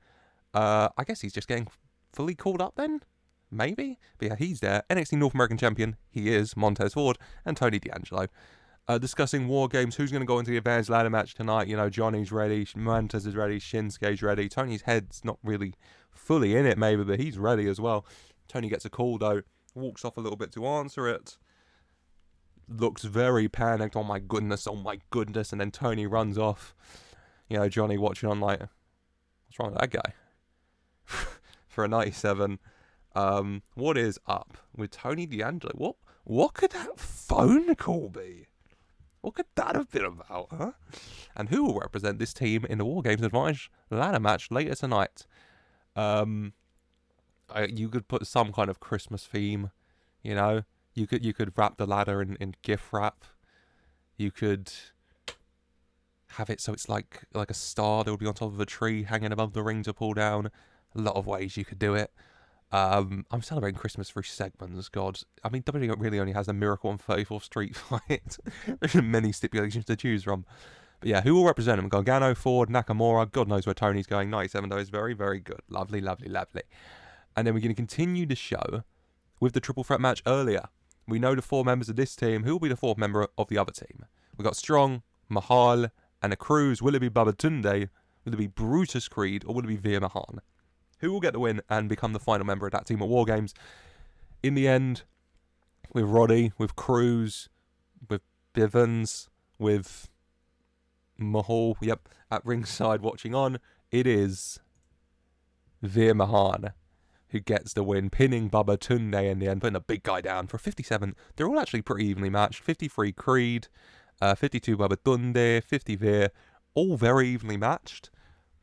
I guess he's just getting fully called up then? Maybe? But yeah, he's there. NXT North American Champion, he is, Montez Ford, and Tony D'Angelo. Discussing WarGames, who's going to go into the advanced ladder match tonight. You know, Johnny's ready, Montez is ready, Shinsuke's ready. Tony's head's not really fully in it maybe, but he's ready as well. Tony gets a call though, walks off a little bit to answer it. Looks very panicked, oh my goodness, and then Tony runs off. You know, Johnny watching on like, what's wrong with that guy? for a 97. What is up with Tony D'Angelo? What could that phone call be? What could that have been about, huh? And who will represent this team in the WarGames Advantage ladder match later tonight? You could put some kind of Christmas theme, you know. You could wrap the ladder in gift wrap. You could have it so it's like a star that would be on top of a tree hanging above the ring to pull down. A lot of ways you could do it. I'm celebrating Christmas through segments, God. I mean, WWE really only has a Miracle on 34th Street fight. There's many stipulations to choose from. But yeah, who will represent him? Gargano, Ford, Nakamura. God knows where Tony's going. 97 though is very, very good. Lovely, lovely, lovely. And then we're going to continue the show with the triple threat match earlier. We know the 4 members of this team. Who will be the 4th member of the other team? We've got Strong, Mahal, and a Cruz. Will it be Babatunde? Will it be Brutus Creed? Or will it be Veer Mahan? Who will get the win and become the final member of that team at WarGames? In the end, with Roddy, with Cruz, with Bivens, with Mahal, yep, at ringside watching on, it is Veer Mahan who gets the win, pinning Baba Tunde in the end, putting the big guy down for 57. They're all actually pretty evenly matched. 53 Creed, 52 Baba Tunde, 50 Veer, all very evenly matched.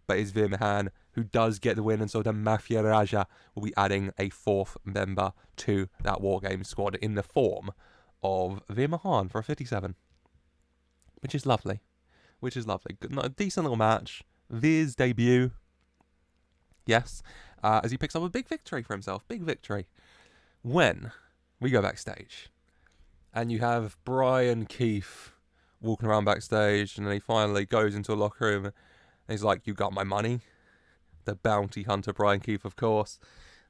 But it's Veer Mahan who does get the win, and so the Mafia Raja will be adding a 4th member to that WarGames squad in the form of Veer Mahan for a 57. Which is lovely. Good, a decent little match. Veer's debut. Yes. As he picks up a big victory for himself. Big victory. When we go backstage and you have Brian Keith walking around backstage, and then he finally goes into a locker room and he's like, "You got my money?" The bounty hunter Brian Keith, of course.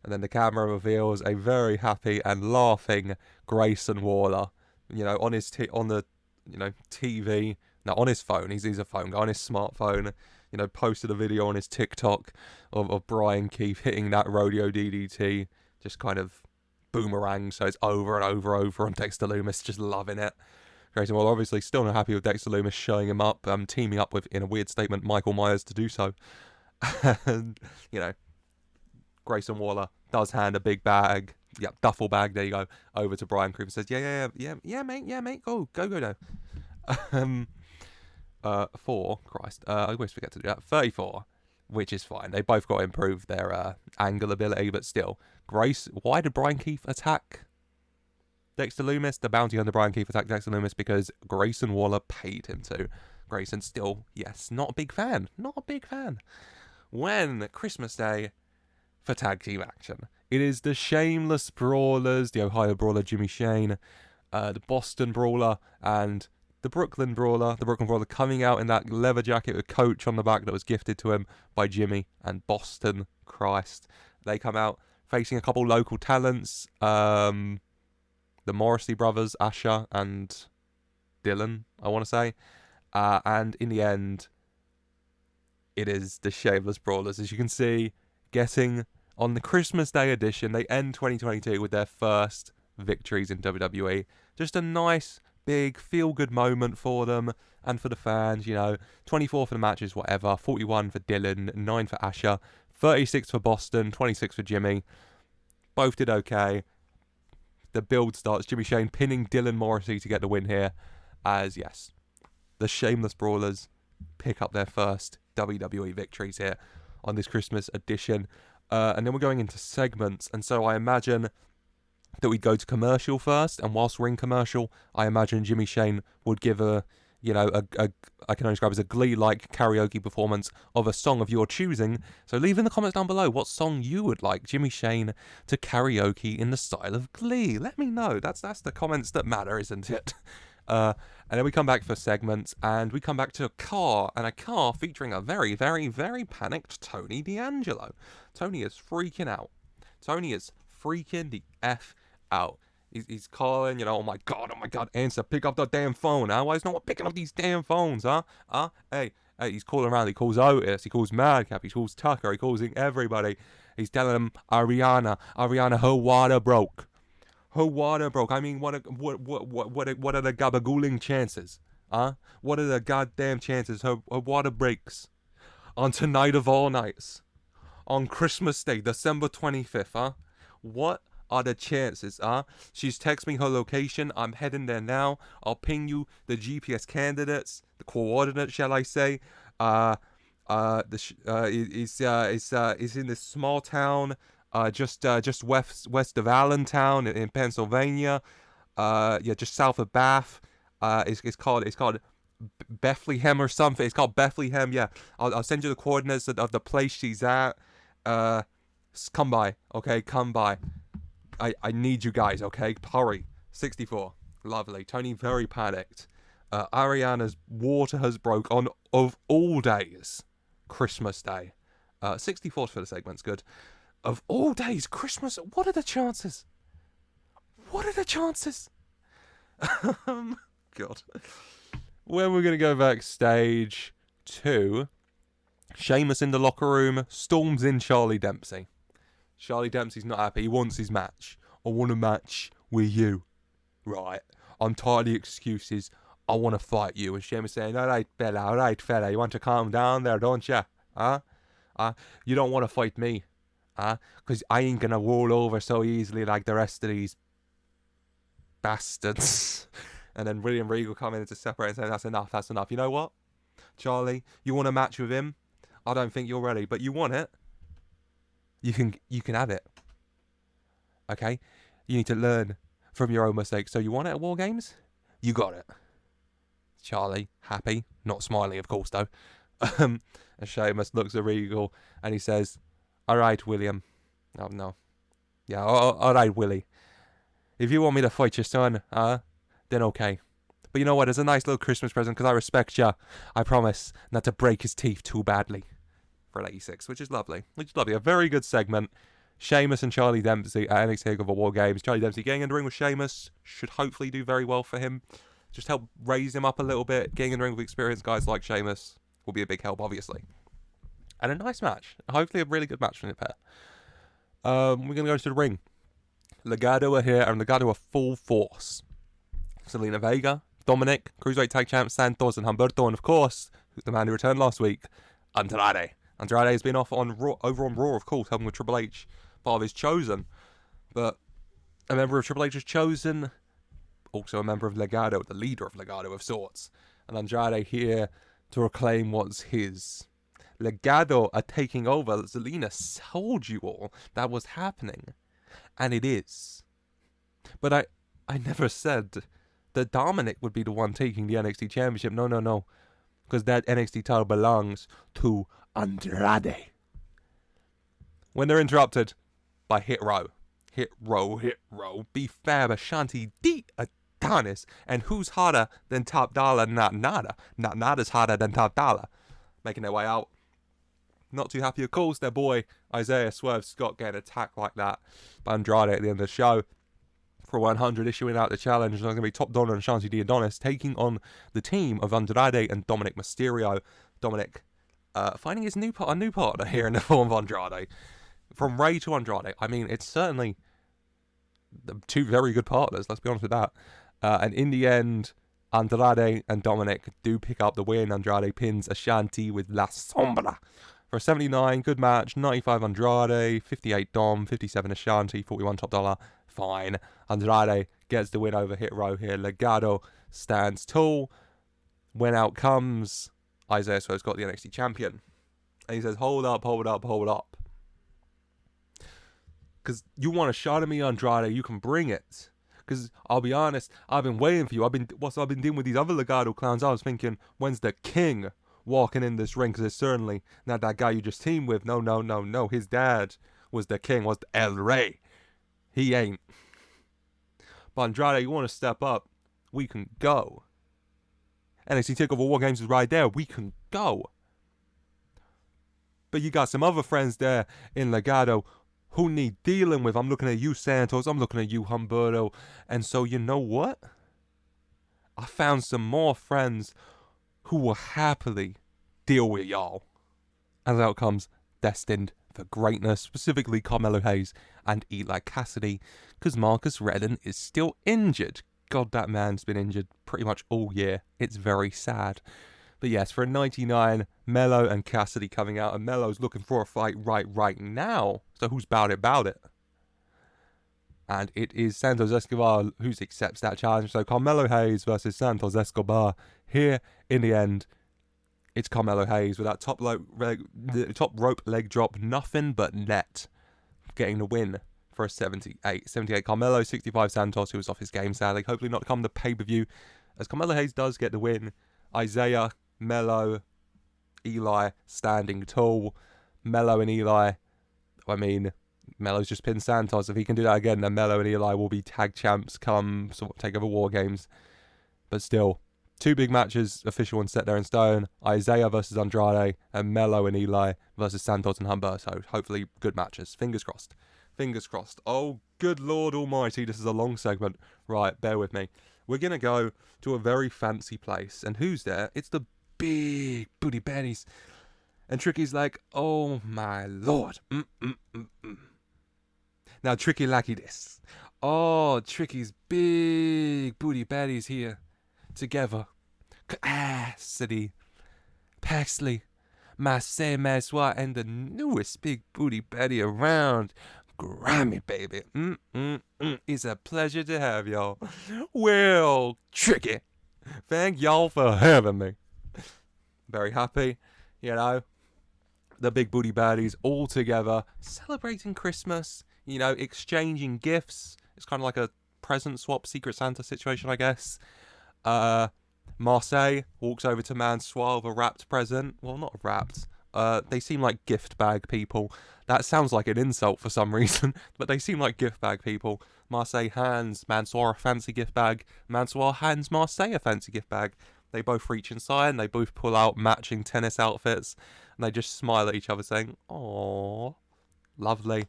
And then the camera reveals a very happy and laughing Grayson Waller, you know, on his TV, no, on his phone. He's a phone guy, on his smartphone. You know, posted a video on his TikTok of Brian Keith hitting that rodeo DDT, just kind of boomerang, so it's over and over on Dexter Lumis, just loving it. Grayson Waller obviously still not happy with Dexter Lumis showing him up, teaming up with, in a weird statement, Michael Myers to do so. And, you know, Grayson Waller does hand a big bag, duffel bag, there you go, over to Brian Keith and says, yeah, mate, go now. 4, Christ, I always forget to do that, 34, which is fine. They both got to improve their angle ability, but still. Why did Brian Keith attack Dexter Lumis? The bounty hunter Brian Keith attacked Dexter Lumis because Grayson Waller paid him to. Grayson still, yes, not a big fan. When Christmas Day for tag team action, it is the Shameless Brawlers, the Ohio Brawler Jimmy Shane, the Boston Brawler, and the Brooklyn Brawler coming out in that leather jacket with Coach on the back that was gifted to him by Jimmy and Boston. Christ. They come out facing a couple local talents, the Morrissey brothers, Asher and Dylan, I want to say. And in the end, it is the Shameless Brawlers, as you can see, getting on the Christmas Day edition. They end 2022 with their first victories in WWE. Just a nice, big, feel-good moment for them and for the fans, you know. 24 for the matches, whatever. 41 for Dylan, 9 for Asher, 36 for Boston, 26 for Jimmy. Both did okay. The build starts. Jimmy Shane pinning Dylan Morrissey to get the win here. As, yes, the Shameless Brawlers pick up their first WWE victories here on this Christmas edition. And then we're going into segments. And so I imagine that we'd go to commercial first. And whilst we're in commercial, I imagine Jimmy Shane would give I can only describe as a Glee-like karaoke performance of a song of your choosing. So leave in the comments down below what song you would like Jimmy Shane to karaoke in the style of Glee. Let me know. That's the comments that matter, isn't it? And then we come back for segments, and we come back to a car featuring a very, very, very panicked Tony D'Angelo. Tony is freaking out. Tony is freaking the F out. He's calling, oh my god, answer, pick up the damn phone, huh? Why is no one picking up these damn phones, huh? Hey, he's calling around, he calls Otis, he calls Madcap, he calls Tucker, he calls everybody. He's telling them, Ariana, her water broke. Her water broke. I mean, what are the gabagooling chances? Huh? What are the goddamn chances her water breaks on tonight of all nights? on Christmas Day, December 25th, huh? What are the chances, huh? She's texted me her location. I'm heading there now. I'll ping you the GPS candidates, the coordinates, shall I say. Is in this small town, just west of Allentown in Pennsylvania. Just south of Bath. It's called Bethlehem or something. It's called Bethlehem. Yeah, I'll send you the coordinates of the place she's at. Come by, okay? Come by. I need you guys, okay? Hurry. 64. Lovely. Tony very panicked. Ariana's water has broke on, of all days, Christmas Day. 64 for the segment's good. Of all days, Christmas, what are the chances? What are the chances? God. When we're going to go backstage to Sheamus in the locker room, storms in Charlie Dempsey. Charlie Dempsey's not happy. He wants his match. I want a match with you. Right. I'm tired of the excuses. I want to fight you. And Sheamus saying, all right, fella. You want to calm down there, don't you? Huh? You don't want to fight me. Huh? Because I ain't going to roll over so easily like the rest of these bastards. And then William Regal coming in to separate and saying, that's enough. You know what? Charlie, you want a match with him? I don't think you're ready, but you want it. You can have it. Okay? You need to learn from your own mistakes. So you want it at WarGames? You got it. Charlie, happy. Not smiling, of course, though. And Sheamus looks at Regal and he says, all right, William. Oh, no. Yeah, all right, Willie. If you want me to fight your son, then okay. But you know what? It's a nice little Christmas present because I respect you. I promise not to break his teeth too badly. For 86, which is lovely. A very good segment. Sheamus and Charlie Dempsey at NXT Takeover WarGames. Charlie Dempsey getting in the ring with Sheamus should hopefully do very well for him. Just help raise him up a little bit. Getting in the ring with experienced guys like Sheamus will be a big help, obviously. And a nice match. Hopefully a really good match from the pair. We're going to go to the ring. Legado are here, and Legado are full force. Selena Vega, Dominic, Cruiserweight Tag Champ, Santos, and Humberto, and of course, the man who returned last week, Andrade. Andrade has been off on over on Raw, of course, helping with Triple H, part of his Chosen. But a member of Triple H's Chosen, also a member of Legado, the leader of Legado of sorts. And Andrade here to reclaim what's his. Legado are taking over. Zelina told you all that was happening. And it is. But I never said that Dominic would be the one taking the NXT Championship. No. Because that NXT title belongs to Andrade. When they're interrupted by Hit Row. Be Fab, Ashanti, D, Adonis. And who's harder than Top Dollar? Not Nada. Not Nada's harder than Top Dollar. Making their way out. Not too happy, of course, their boy Isaiah Swerve Scott getting attacked like that by Andrade at the end of the show. For 100, issuing out the challenge. It's going to be Top Dollar and Shanty D Adonis taking on the team of Andrade and Dominic Mysterio. Dominic finding his new partner here in the form of Andrade. From Ray to Andrade. I mean, it's certainly two very good partners, let's be honest with that. And in the end, Andrade and Dominic do pick up the win. Andrade pins Ashanti with La Sombra. For a 79, good match. 95 Andrade, 58 Dom, 57 Ashanti, 41 Top Dollar. Fine. Andrade gets the win over Hit Row here. Legado stands tall. When out comes Isaiah Swerve's got the NXT champion. And he says, hold up. Because you want a shot at me, Andrade, you can bring it. Because I'll be honest, I've been waiting for you. I've been dealing with these other Legado clowns. I was thinking, when's the king walking in this ring? Because it's certainly not that guy you just teamed with. No. His dad was the king, was El Rey. He ain't. But Andrade, you want to step up? We can go. NXT TakeOver WarGames is right there. We can go. But you got some other friends there in Legado who need dealing with. I'm looking at you, Santos. I'm looking at you, Humberto. And so, you know what? I found some more friends who will happily deal with y'all. And out comes Destined for Greatness, specifically Carmelo Hayes and Eli Cassidy, because Marcus Redden is still injured. God, that man's been injured pretty much all year. It's very sad. But yes, for a 99, Mello and Cassidy coming out, and Mello's looking for a fight right now. So who's about it? And it is Santos Escobar who accepts that challenge. So Carmelo Hayes versus Santos Escobar. Here, in the end, it's Carmelo Hayes with that top rope leg drop. Nothing but net. Getting the win for a 78 Carmelo, 65 Santos, who was off his game, sadly. Hopefully not come the pay-per-view. As Carmelo Hayes does get the win. Isaiah, Mello, Eli standing tall. Mello and Eli, I mean, Mello's just pinned Santos. If he can do that again, then Mello and Eli will be tag champs come sort of TakeOver WarGames. But still, two big matches, official and set there in stone. Isaiah versus Andrade, and Mello and Eli versus Santos and Humberto. Hopefully good matches. Fingers crossed. Fingers crossed. Oh, good Lord Almighty, this is a long segment. Right, bear with me. We're going to go to a very fancy place. And who's there? It's the big booty baddies. And Tricky's like, oh my Lord. Now, Tricky lucky this. Oh, Tricky's big booty baddies here. Together. Cassidy, Paxley, Marseille Massois, and the newest big booty baddie around. Grammy, baby. It's a pleasure to have y'all. Well, Tricky, thank y'all for having me. Very happy, you know. The big booty baddies all together, celebrating Christmas, you know, exchanging gifts. It's kind of like a present swap, Secret Santa situation, I guess. Marseille walks over to Mansoir with a wrapped present. Well, not wrapped. They seem like gift bag people. That sounds like an insult for some reason, but they seem like gift bag people. Marseille hands Mansoir a fancy gift bag. Mansoir hands Marseille a fancy gift bag. They both reach inside and they both pull out matching tennis outfits. And they just smile at each other saying, "Aww, lovely."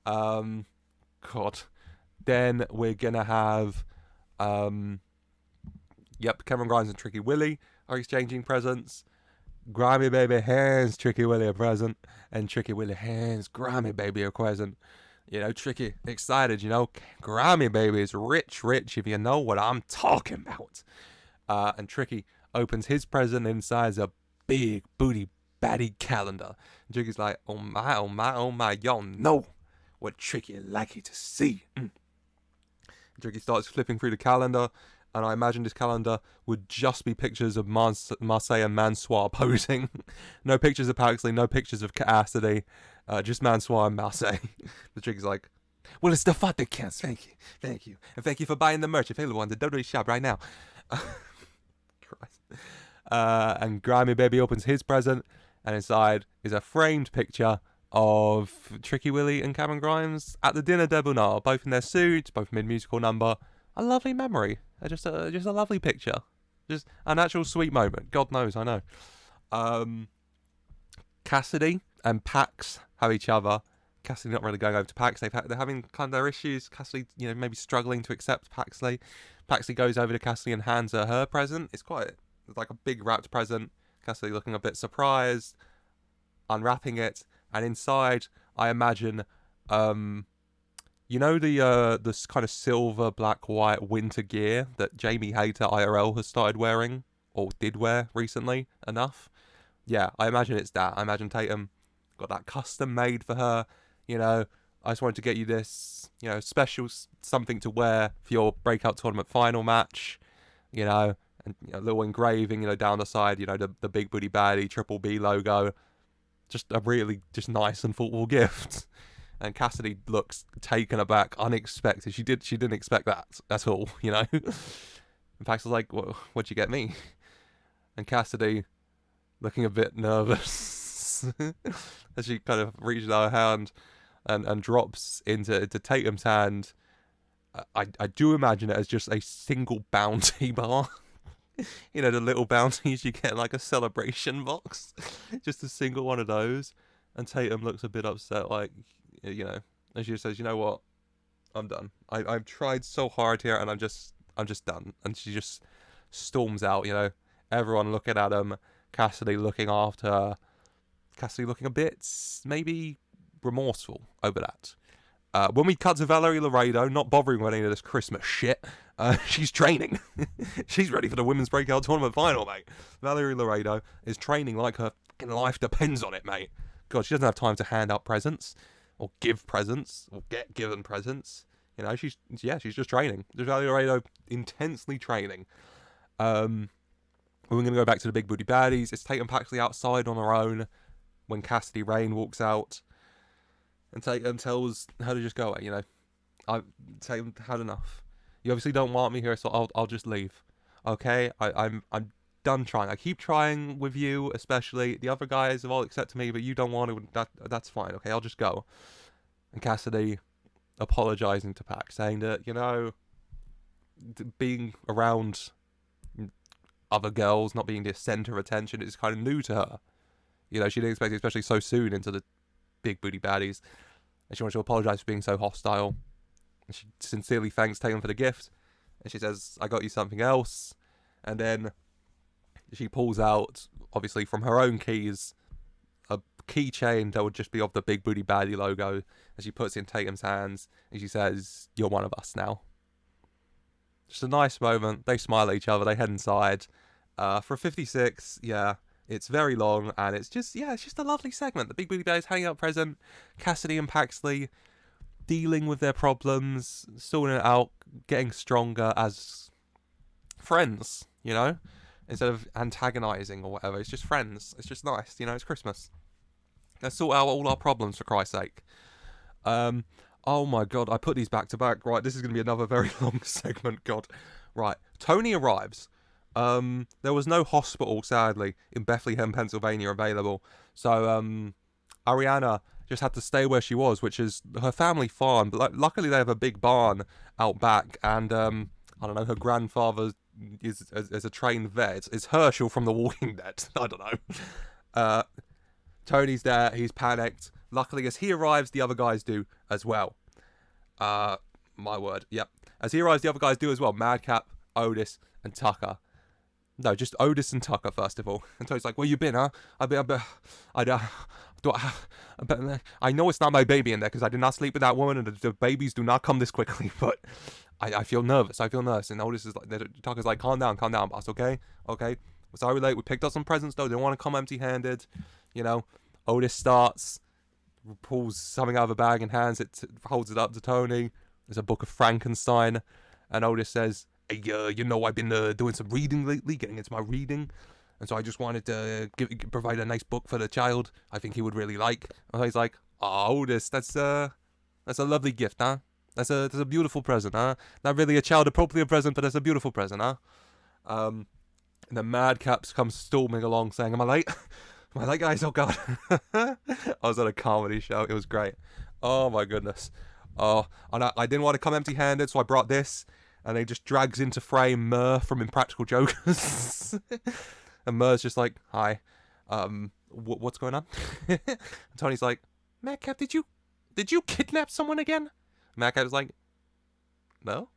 God. Then we're going to have... Cameron Grimes and Tricky Willie are exchanging presents. Grimy Baby hands Tricky Willie a present, and Tricky Willie hands Grimy Baby a present. You know, Tricky, excited, you know. Grimy Baby is rich, if you know what I'm talking about. And Tricky opens his present inside a big booty baddie calendar. And Tricky's like, oh my, y'all know what Tricky like to see. Tricky starts flipping through the calendar. And I imagine this calendar would just be pictures of Marseille and Mansoir posing. No pictures of Paxley, no pictures of Cassidy. Just Mansoir and Marseille. The Tricky's like, well, it's the fun that counts. Thank you. And thank you for buying the merch available on the WWE shop right now. Christ. And Grimy Baby opens his present. And inside is a framed picture of Tricky Willie and Cameron Grimes at the dinner debonair. Both in their suits, both mid-musical number. A lovely memory. Just a lovely picture. Just an actual sweet moment. God knows, I know. Cassidy and Pax have each other. Cassidy not really going over to Pax. They're having kind of their issues. Cassidy, you know, maybe struggling to accept Paxley. Paxley goes over to Cassidy and hands her present. It's like a big wrapped present. Cassidy looking a bit surprised, unwrapping it, and inside, I imagine, you know this kind of silver, black, white winter gear that Jamie Hayter IRL has started wearing, or did wear recently enough? Yeah, I imagine it's that. I imagine Tatum got that custom made for her. You know, I just wanted to get you this, you know, special something to wear for your breakout tournament final match. You know, and you know, a little engraving, you know, down the side, you know, the big booty baddie, Triple B logo. Just a really just nice and thoughtful gift. And Cassidy looks taken aback, unexpected. She didn't expect that at all, you know. In fact, I was like, well, what'd you get me? And Cassidy, looking a bit nervous, as she kind of reaches out her hand and drops into Tatum's hand. I do imagine it as just a single bounty bar. You know, the little bounties you get in like a celebration box. Just a single one of those. And Tatum looks a bit upset, like, you know, and she says, you know what, I'm done. I've tried so hard here and I'm just done. And she just storms out, you know, everyone looking at him, Cassidy looking after her, Cassidy looking a bit maybe remorseful over that. When we cut to Valerie Laredo, not bothering with any of this Christmas shit, she's training. She's ready for the Women's Breakout Tournament final, mate. Valerie Laredo is training like her fucking life depends on it, mate. God, she doesn't have time to hand out presents, or give presents, or get given presents. You know, she's just training. Valerie Laredo intensely training. We're going to go back to the big booty baddies. It's Tatum Paxley outside on her own when Cassidy Rain walks out. And Tatum tells her to just go away, you know. Tatum had enough. You obviously don't want me here, so I'll just leave. Okay? I'm done trying. I keep trying with you, especially. The other guys have all accepted me, but you don't want to. That's fine, okay? I'll just go. And Cassidy apologising to Pac, saying that, you know, being around other girls, not being the centre of attention, is kind of new to her. You know, she didn't expect it, especially so soon into the big booty baddies, and she wants to apologise for being so hostile, and she sincerely thanks Tatum for the gift, and she says, I got you something else, and then she pulls out, obviously from her own keys, a keychain that would just be of the big booty baddie logo, and she puts it in Tatum's hands, and she says, you're one of us now. Just a nice moment. They smile at each other, they head inside. For 56, yeah, it's very long, and it's just a lovely segment. The big booty baddies hanging out present, Cassidy and Paxley dealing with their problems, sorting it out, getting stronger as friends, you know, instead of antagonizing or whatever. It's just friends. It's just nice, you know. It's Christmas. Let's sort out all our problems, for Christ's sake. Oh my god, I put these back to back. Right, this is going to be another very long segment. God. Right, Tony arrives. There was no hospital, sadly, in Bethlehem, Pennsylvania available. So, Ariana just had to stay where she was, which is her family farm. But luckily they have a big barn out back. And, I don't know, her grandfather is a trained vet. It's Herschel from The Walking Dead. I don't know. Tony's there. He's panicked. Luckily, as he arrives, the other guys do as well. My word. Yep. As he arrives, the other guys do as well. Madcap, Otis, and Tucker. No, just Otis and Tucker, first of all. And Tony's like, where you been, huh? I know it's not my baby in there, because I did not sleep with that woman, and the babies do not come this quickly, but I feel nervous. And Otis is like, Tucker's like, calm down, boss, okay? Okay? We're sorry we're late. We picked up some presents, though. They don't want to come empty-handed. You know, Otis starts, pulls something out of a bag and holds it up to Tony. There's a book of Frankenstein. And Otis says, hey, you know, I've been doing some reading lately, getting into my reading. And so I just wanted to provide a nice book for the child I think he would really like. And he's like, oh, Otis, that's a lovely gift, huh? That's a beautiful present, huh? Not really a child-appropriate present, but that's a beautiful present, huh? And then Madcaps comes storming along saying, am I late? Am I late, guys? Oh, God. I was at a comedy show. It was great. Oh, my goodness. Oh, and I didn't want to come empty-handed, so I brought this. And he just drags into frame Murr from Impractical Jokers. And Murr's just like, hi. What's going on? And Tony's like, Madcap, did you kidnap someone again? Madcap's like, no.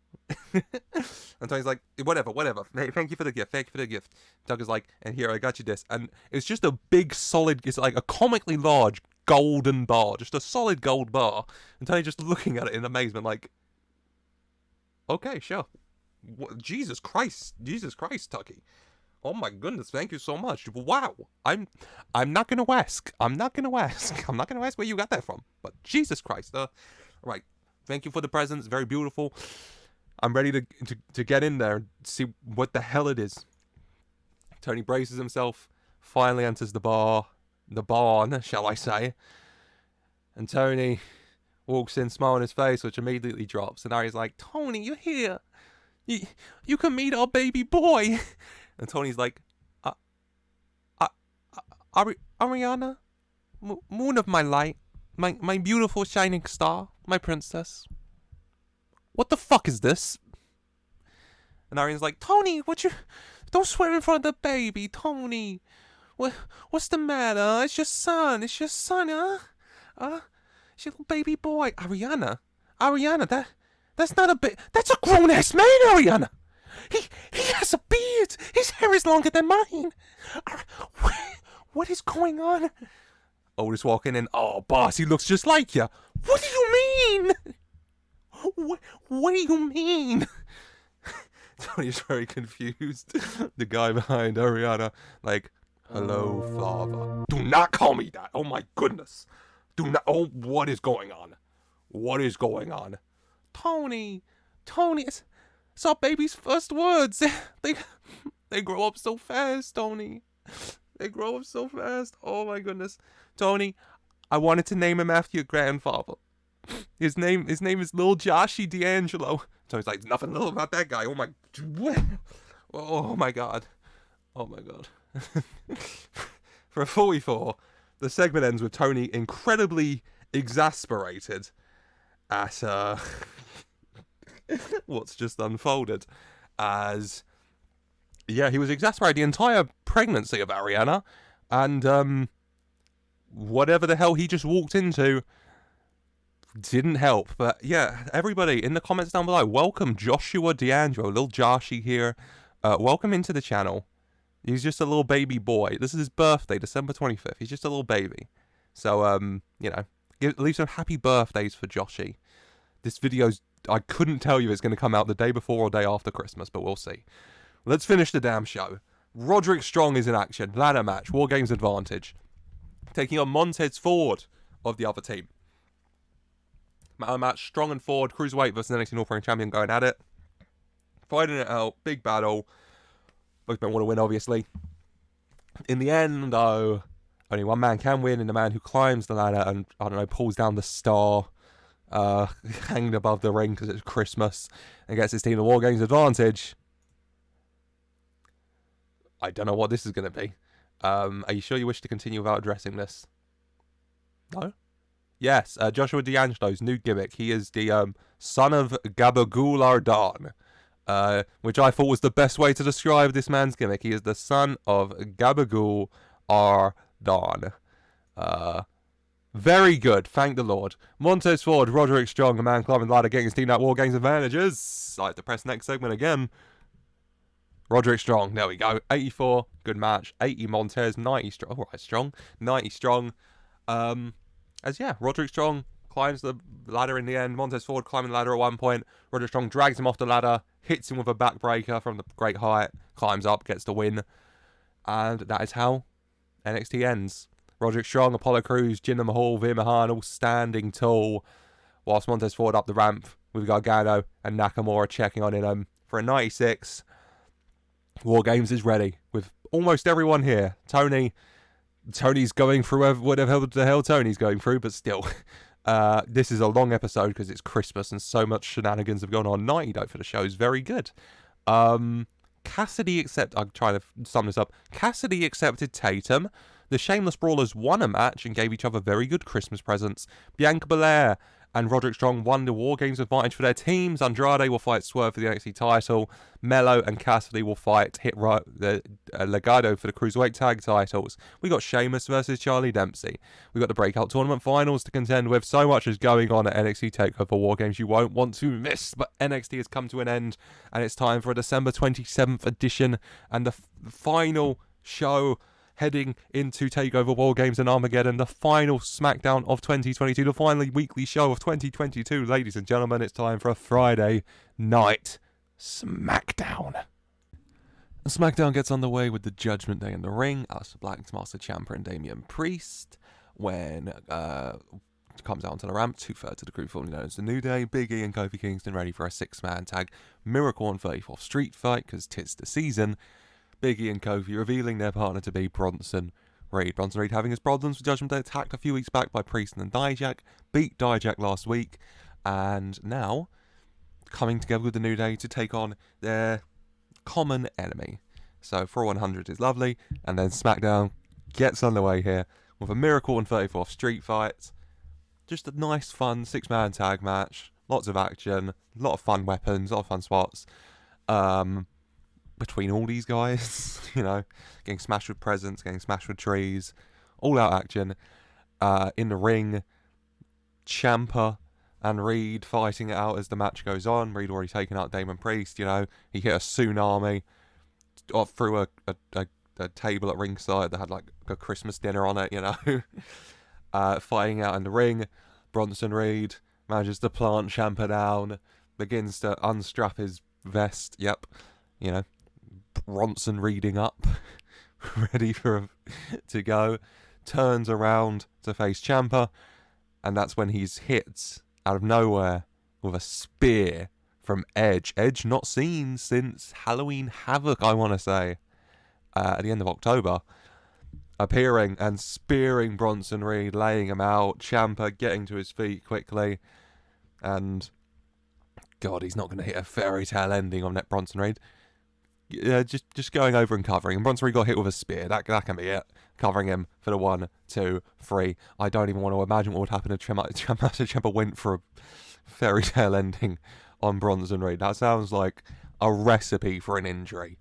And Tony's like, whatever. Hey, thank you for the gift. Doug is like, and here, I got you this. And it's just a big, solid, it's like a comically large golden bar. Just a solid gold bar. And Tony just looking at it in amazement like, okay, sure. Jesus Christ, Tucky. Oh my goodness, thank you so much. Wow. I'm not gonna ask. I'm not gonna ask where you got that from. But Jesus Christ. Right. Thank you for the presents. Very beautiful. I'm ready to get in there and see what the hell it is. Tony braces himself, finally enters the barn, shall I say. And Tony walks in, smile on his face, which immediately drops. And Ari's like, Tony, you're here. You can meet our baby boy. And Tony's like, Ariana, moon of my light, my beautiful shining star, my princess. What the fuck is this? And Ariana's like, Tony, don't swear in front of the baby, Tony. What's the matter? It's your son, huh? It's your little baby boy. Ariana, that's not a baby. That's a grown-ass man, Ariana. He has a beard. His hair is longer than mine. What is going on? Otis walking in. Oh, boss, he looks just like you. What do you mean? What do you mean? Tony's very confused. The guy behind Ariana, like, hello, father. Do not call me that. Oh, my goodness. Do not. Oh, what is going on? What is going on? Tony, it's our baby's first words. They grow up so fast, Tony. They grow up so fast. Oh, my goodness. Tony, I wanted to name him after your grandfather. His name is Lil Joshy D'Angelo. Tony's like, nothing little about that guy. Oh my, oh my god, oh my god. For a 44, the segment ends with Tony incredibly exasperated at what's just unfolded. As he was exasperated the entire pregnancy of Ariana, and whatever the hell he just walked into didn't help. But yeah, everybody in the comments down below, welcome Joshua D'Angelo, Lil Joshy here. Welcome into the channel. He's just a little baby boy. This is his birthday, December 25th. He's just a little baby. So, you know, leave some happy birthdays for Joshy. This video's, I couldn't tell you it's going to come out the day before or day after Christmas, but we'll see. Let's finish the damn show. Roderick Strong is in action. Ladder match. WarGames advantage. Taking on Montez Ford of the other team. Match, Strong and Ford, Cruiserweight versus NXT North American Champion going at it. Fighting it out, big battle. Both men want to win, obviously. In the end, though, only one man can win, and the man who climbs the ladder and, I don't know, pulls down the star hanging above the ring because it's Christmas and gets his team the WarGames advantage. I don't know what this is going to be. Are you sure you wish to continue without addressing this? No? Yes, Joshua D'Angelo's new gimmick. He is the son of Bullard, which I thought was the best way to describe this man's gimmick. He is the son of Bullard. Very good, thank the Lord. Montez Ford, Roderick Strong, a man climbing the ladder, getting his team that WarGames advantages. I have to press next segment again. Roderick Strong, there we go. 84, good match. 80 Montez, 90 Strong. Alright, Strong. 90 Strong. Roderick Strong climbs the ladder in the end. Montez Ford climbing the ladder at one point. Roderick Strong drags him off the ladder, hits him with a backbreaker from the great height, climbs up, gets the win. And that is how NXT ends. Roderick Strong, Apollo Crews, Jinder Mahal, Veer Mahan all standing tall, whilst Montez Ford up the ramp with Gargano and Nakamura checking on him for a 96. WarGames is ready with almost everyone here. Tony's going through whatever the hell Tony's going through, but still. This is a long episode because it's Christmas and so much shenanigans have gone on. 90 though for the show is very good. I'm trying to sum this up. Cassidy accepted Tatum. The Shameless Brawlers won a match and gave each other very good Christmas presents. Bianca Belair and Roderick Strong won the WarGames advantage for their teams. Andrade will fight Swerve for the NXT title. Mello and Cassidy will fight Legado for the Cruiserweight tag titles. We got Sheamus versus Charlie Dempsey. We got the Breakout Tournament finals to contend with. So much is going on at NXT Takeover WarGames you won't want to miss. But NXT has come to an end, and it's time for a December 27th edition and the final show heading into TakeOver WarGames and Armageddon, the final Smackdown of 2022, the final weekly show of 2022. Ladies and gentlemen, it's time for a Friday night Smackdown. Smackdown gets underway with the Judgment Day in the ring. Aleister Black, Master Ciampa, and Damian Priest. When comes out onto the ramp, 2/3 of the crew formerly known as the New Day. Big E and Kofi Kingston ready for a 6-man tag Miracle on 34th Street fight because 'tis the season. Big E and Kofi revealing their partner to be Bronson Reed. Bronson Reed having his problems with Judgment Day, attacked a few weeks back by Priest and Dijak, beat Dijak last week, and now coming together with the New Day to take on their common enemy. So 4-100 is lovely, and then SmackDown gets underway here with a Miracle on 34th Street fight. Just a nice, fun 6-man tag match. Lots of action, a lot of fun weapons, a lot of fun spots. Between all these guys, you know, getting smashed with presents, getting smashed with trees, all out action. In the ring, Ciampa and Reed fighting it out as the match goes on. Reed already taken out Damian Priest, you know, he hit a tsunami through a table at ringside that had like a Christmas dinner on it, you know. fighting out in the ring. Bronson Reed manages to plant Ciampa down, begins to unstrap his vest. Yep, you know, Bronson reading up, ready for him to go. Turns around to face Ciampa, and that's when he's hit out of nowhere with a spear from Edge. Edge not seen since Halloween Havoc, I want to say, at the end of October. Appearing and spearing Bronson Reed, laying him out. Ciampa getting to his feet quickly. And, God, he's not going to hit a fairy tale ending on that Bronson Reed. Just going over and covering. And Bronson Reed got hit with a spear. That can be it. Covering him for the 1, 2, 3. I don't even want to imagine what would happen if Ciampa went for a fairy tale ending on Bronson Reed. That sounds like a recipe for an injury.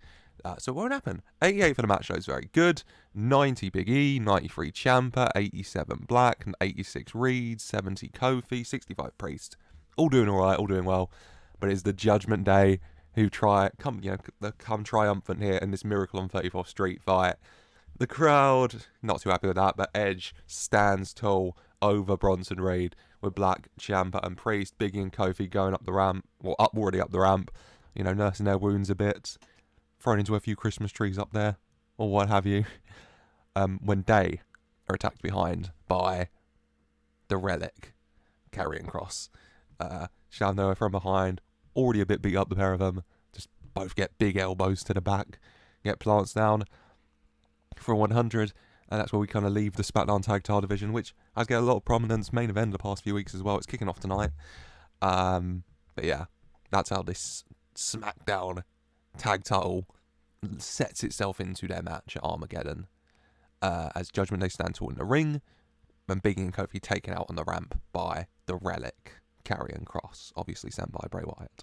So what would happen? 88 for the match, though, is very good. 90 Big E, 93 Ciampa, 87 Black, and 86 Reed, 70 Kofi, 65 Priest. All doing alright, all doing well. But it's the Judgment Day who come triumphant here in this Miracle on 34th Street fight. The crowd, not too happy with that, but Edge stands tall over Bronson Reed with Black, Ciampa, and Priest. Big E and Kofi going up the ramp, already up the ramp, nursing their wounds a bit. Thrown into a few Christmas trees up there, or what have you, when they are attacked behind by the Relic, Karrion Kross. Shanno from behind, already a bit beat up, the pair of them, just both get big elbows to the back, get plants down for 100, and that's where we kind of leave the Smackdown Tag Title division, which has got a lot of prominence, main event the past few weeks as well. It's kicking off tonight. But yeah, that's how this Smackdown Tag Title sets itself into their match at Armageddon, as Judgment Day stand tall in the ring, and Big E and Kofi taken out on the ramp by the Relic, Karrion Kross, obviously sent by Bray Wyatt.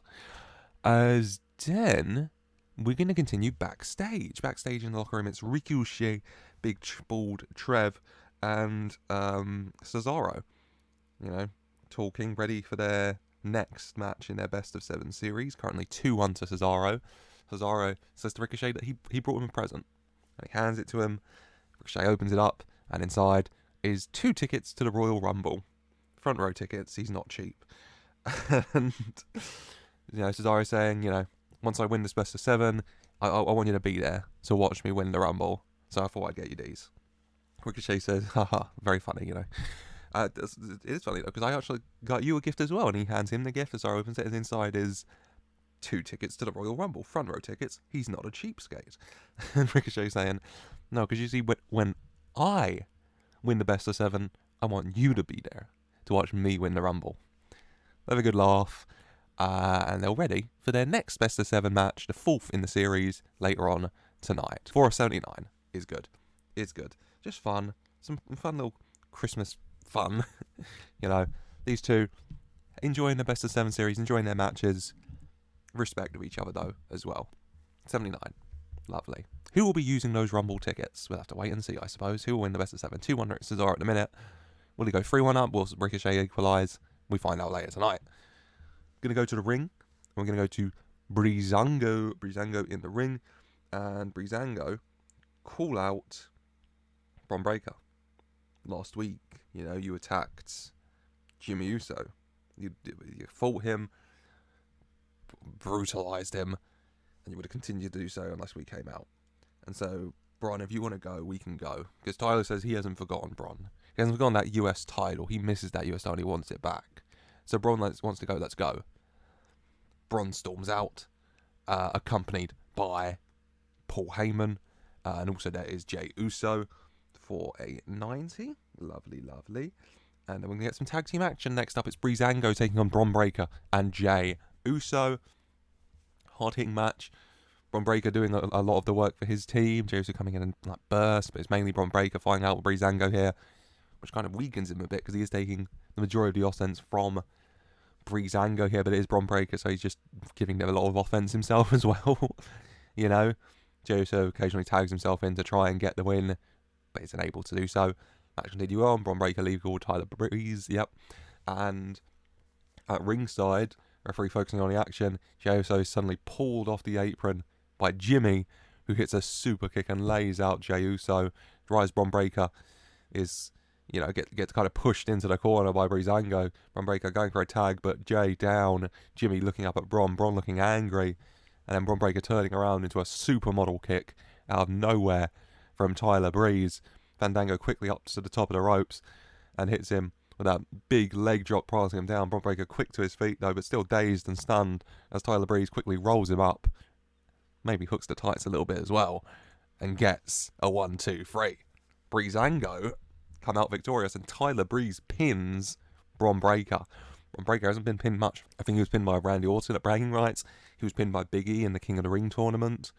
As then, we're going to continue backstage. Backstage in the locker room, it's Ricochet, Big Bald Trev, and Cesaro, talking, ready for their next match in their best of 7 series. Currently 2-1 to Cesaro. Cesaro says to Ricochet that he brought him a present, and he hands it to him. Ricochet opens it up, and inside is 2 tickets to the Royal Rumble. Front row tickets. He's not cheap. And Cesaro saying, once I win this best of 7, I want you to be there to watch me win the Rumble. So I thought I'd get you these. Ricochet says, haha, very funny, It is funny, though, because I actually got you a gift as well. And he hands him the gift. Cesaro opens it, and inside is 2 tickets to the Royal Rumble. Front row tickets. He's not a cheapskate. And Ricochet saying, no, because you see, when I win the best of 7, I want you to be there to watch me win the Rumble. They have a good laugh. And they're ready for their next best of 7 match, the 4th in the series, later on tonight. 479 is good. It's good. Just fun. Some fun little Christmas fun. These two enjoying the best of 7 series, enjoying their matches. Respect of each other, though, as well. 79. Lovely. Who will be using those Rumble tickets? We'll have to wait and see, I suppose. Who will win the best of 7? 2-1 at Cesaro at the minute. Will he go 3-1 up? Will Ricochet equalise? We find out later tonight. Going to go to the ring. We're going to go to Breezango. Breezango in the ring. And Breezango call out Braun Breaker. Last week, you attacked Jimmy Uso. You fought him, brutalised him, and you would have continued to do so unless we came out. And so, Braun, if you want to go, we can go. Because Tyler says he hasn't forgotten Braun. He hasn't forgotten that US title. He misses that US title. He wants it back. So Braun wants to go. Let's go. Braun storms out, accompanied by Paul Heyman. And also there is Jey Uso for a 90. Lovely, lovely. And then we're going to get some tag team action. Next up, it's Breezango taking on Braun Breaker and Jey Uso. Hard-hitting match. Braun Breaker doing a lot of the work for his team. Jey Uso coming in and burst, but it's mainly Braun Breaker fighting out with Breezango here, which kind of weakens him a bit because he is taking the majority of the offense from Breezango here, but it is Braun Breaker, so he's just giving them a lot of offense himself as well. Jey Uso occasionally tags himself in to try and get the win, but he's unable to do so. Match continue on. Braun Breaker legal Tyler Breeze, yep. And at ringside, referee focusing on the action, Jey Uso is suddenly pulled off the apron by Jimmy, who hits a super kick and lays out Jey Uso. Drives Braun Breaker is you know, get kind of pushed into the corner by Breezango. Braun Breaker going for a tag, but Jay down. Jimmy looking up at Braun looking angry. And then Braun Breaker turning around into a supermodel kick out of nowhere from Tyler Breeze. Fandango quickly up to the top of the ropes and hits him with that big leg drop, passing him down. Braun Breaker quick to his feet though, but still dazed and stunned as Tyler Breeze quickly rolls him up. Maybe hooks the tights a little bit as well. And gets a 1-2-3. Breezango come out victorious, and Tyler Breeze pins Braun Breaker. Braun Breaker hasn't been pinned much. I think he was pinned by Randy Orton at Bragging Rights. He was pinned by Big E in the King of the Ring tournament.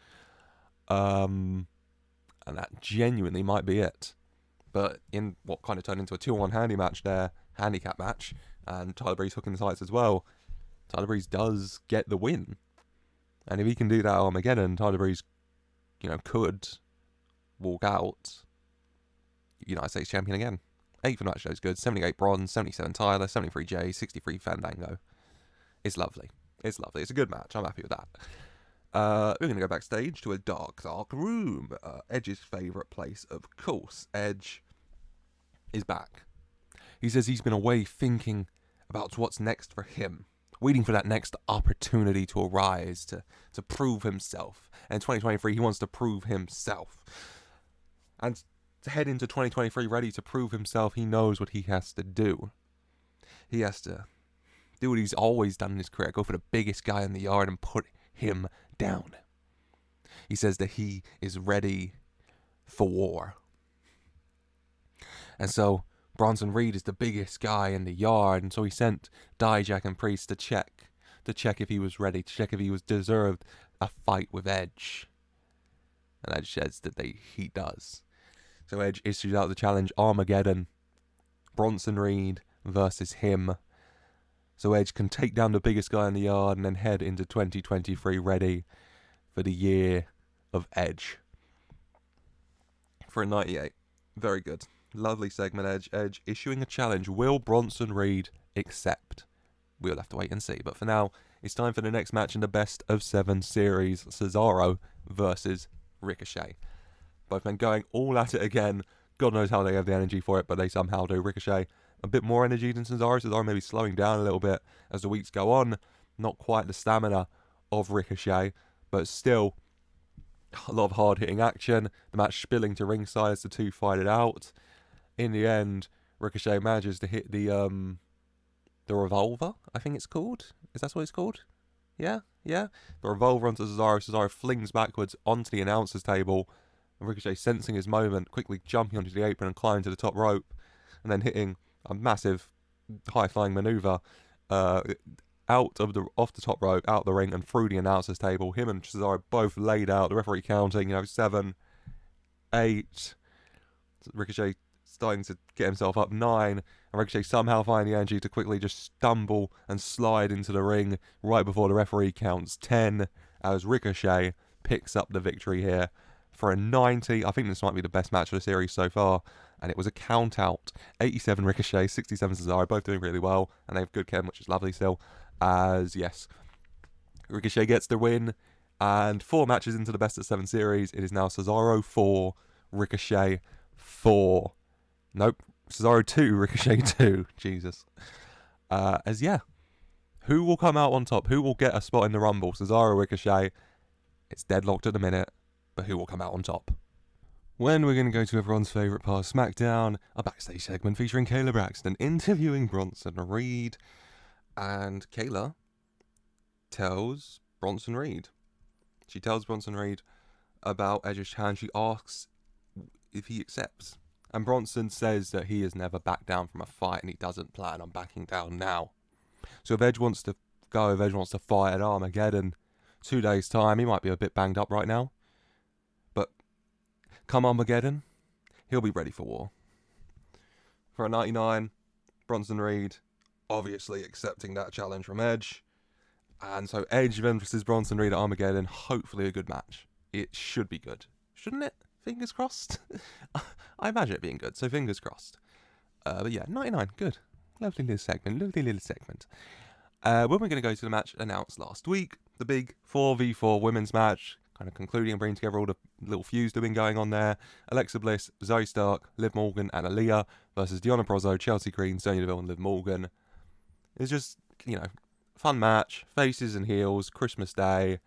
And that genuinely might be it. But in what kind of turned into a 2-on-1 handicap match, and Tyler Breeze hooking the tights as well, Tyler Breeze does get the win. And if he can do that at Armageddon, Tyler Breeze, you know, could walk out United States champion again. 8 for the match shows good. 78 bronze, 77 Tyler, 73 Jay, 63 Fandango. It's lovely. It's lovely. It's a good match. I'm happy with that. We're going to go backstage to a dark room. Edge's favourite place, of course. Edge is back. He says he's been away thinking about what's next for him. Waiting for that next opportunity to arise, to prove himself. And in 2023, he wants to prove himself. And to head into 2023 ready to prove himself, he knows what he has to do. He has to do what he's always done in his career. Go for the biggest guy in the yard and put him down. He says that he is ready for war. And so Bronson Reed is the biggest guy in the yard, and so he sent Dijak and Priest to check if he was ready, to check if he was deserved a fight with Edge. And Edge says that he does. So Edge issues out the challenge, Armageddon, Bronson Reed versus him. So Edge can take down the biggest guy in the yard and then head into 2023 ready for the year of Edge. For a 98. Very good. Lovely segment, Edge issuing a challenge. Will Bronson Reed accept? We'll have to wait and see. But for now, it's time for the next match in the best of 7 series. Cesaro versus Ricochet. Both men going all at it again. God knows how they have the energy for it, but they somehow do. Ricochet, a bit more energy than Cesaro. Cesaro maybe slowing down a little bit as the weeks go on. Not quite the stamina of Ricochet, but still a lot of hard-hitting action. The match spilling to ringside as the two fight it out. In the end, Ricochet manages to hit the revolver, I think it's called. Is that what it's called? Yeah. The revolver onto Cesaro. Cesaro flings backwards onto the announcer's table. And Ricochet, sensing his moment, quickly jumping onto the apron and climbing to the top rope. And then hitting a massive high-flying maneuver off the top rope, out the ring, and through the announcer's table. Him and Cesaro both laid out. The referee counting, 7, 8. Ricochet starting to get himself up 9, and Ricochet somehow finding the energy to quickly just stumble and slide into the ring right before the referee counts 10, as Ricochet picks up the victory here for a 90. I think this might be the best match of the series so far, and it was a count out. 87 Ricochet, 67 Cesaro, both doing really well, and they have good chem, which is lovely still, as yes, Ricochet gets the win, and 4 matches into the best of 7 series. It is now Cesaro 4, Ricochet 4. Nope, Cesaro 2, Ricochet 2. Jesus. Who will come out on top? Who will get a spot in the Rumble? Cesaro, Ricochet. It's deadlocked at the minute, but who will come out on top? When we're going to go to everyone's favourite part of SmackDown, a backstage segment featuring Kayla Braxton interviewing Bronson Reed. And Kayla tells Bronson Reed. She tells Bronson Reed about Edge's challenge. She asks if he accepts. And Bronson says that he has never backed down from a fight and he doesn't plan on backing down now. So if Edge wants to go, if Edge wants to fight at Armageddon 2 days' time, he might be a bit banged up right now. But come Armageddon, he'll be ready for war. For a 99, Bronson Reed obviously accepting that challenge from Edge. And so Edge versus Bronson Reed at Armageddon, hopefully a good match. It should be good. Shouldn't it? Fingers crossed. I imagine it being good, so fingers crossed. But yeah, 99, good. Lovely little segment. When we're going to go to the match announced last week, the big 4v4 women's match, kind of concluding and bringing together all the little feuds that have been going on there. Alexa Bliss, Zoe Stark, Liv Morgan, and Ilja versus Deonna Purrazzo, Chelsea Green, Sonya Deville, and Liv Morgan. It's just, fun match. Faces and heels, Christmas Day.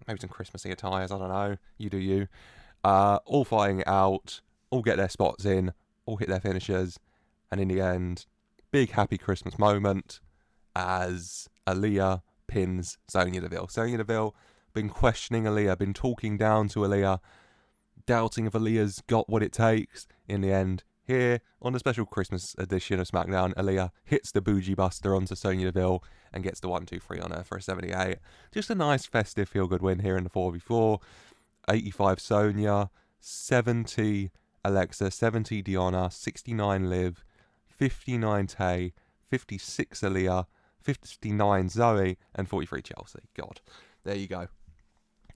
Maybe some Christmassy attires, I don't know. You do you. All fighting it out, all get their spots in, all hit their finishers, and in the end, big happy Christmas moment as Ilja pins Sonya Deville. Sonya Deville been questioning Ilja, been talking down to Ilja, doubting if Ilja's got what it takes. In the end, here on the special Christmas edition of SmackDown, Ilja hits the Bougie Buster onto Sonya Deville and gets the 1-2-3 on her for a 78. Just a nice festive feel-good win here in the 4v4. 85 Sonya, 70 Alexa, 70 Deonna, 69 Liv, 59 Tay, 56 Ilja, 59 Zoe, and 43 Chelsea. God, there you go.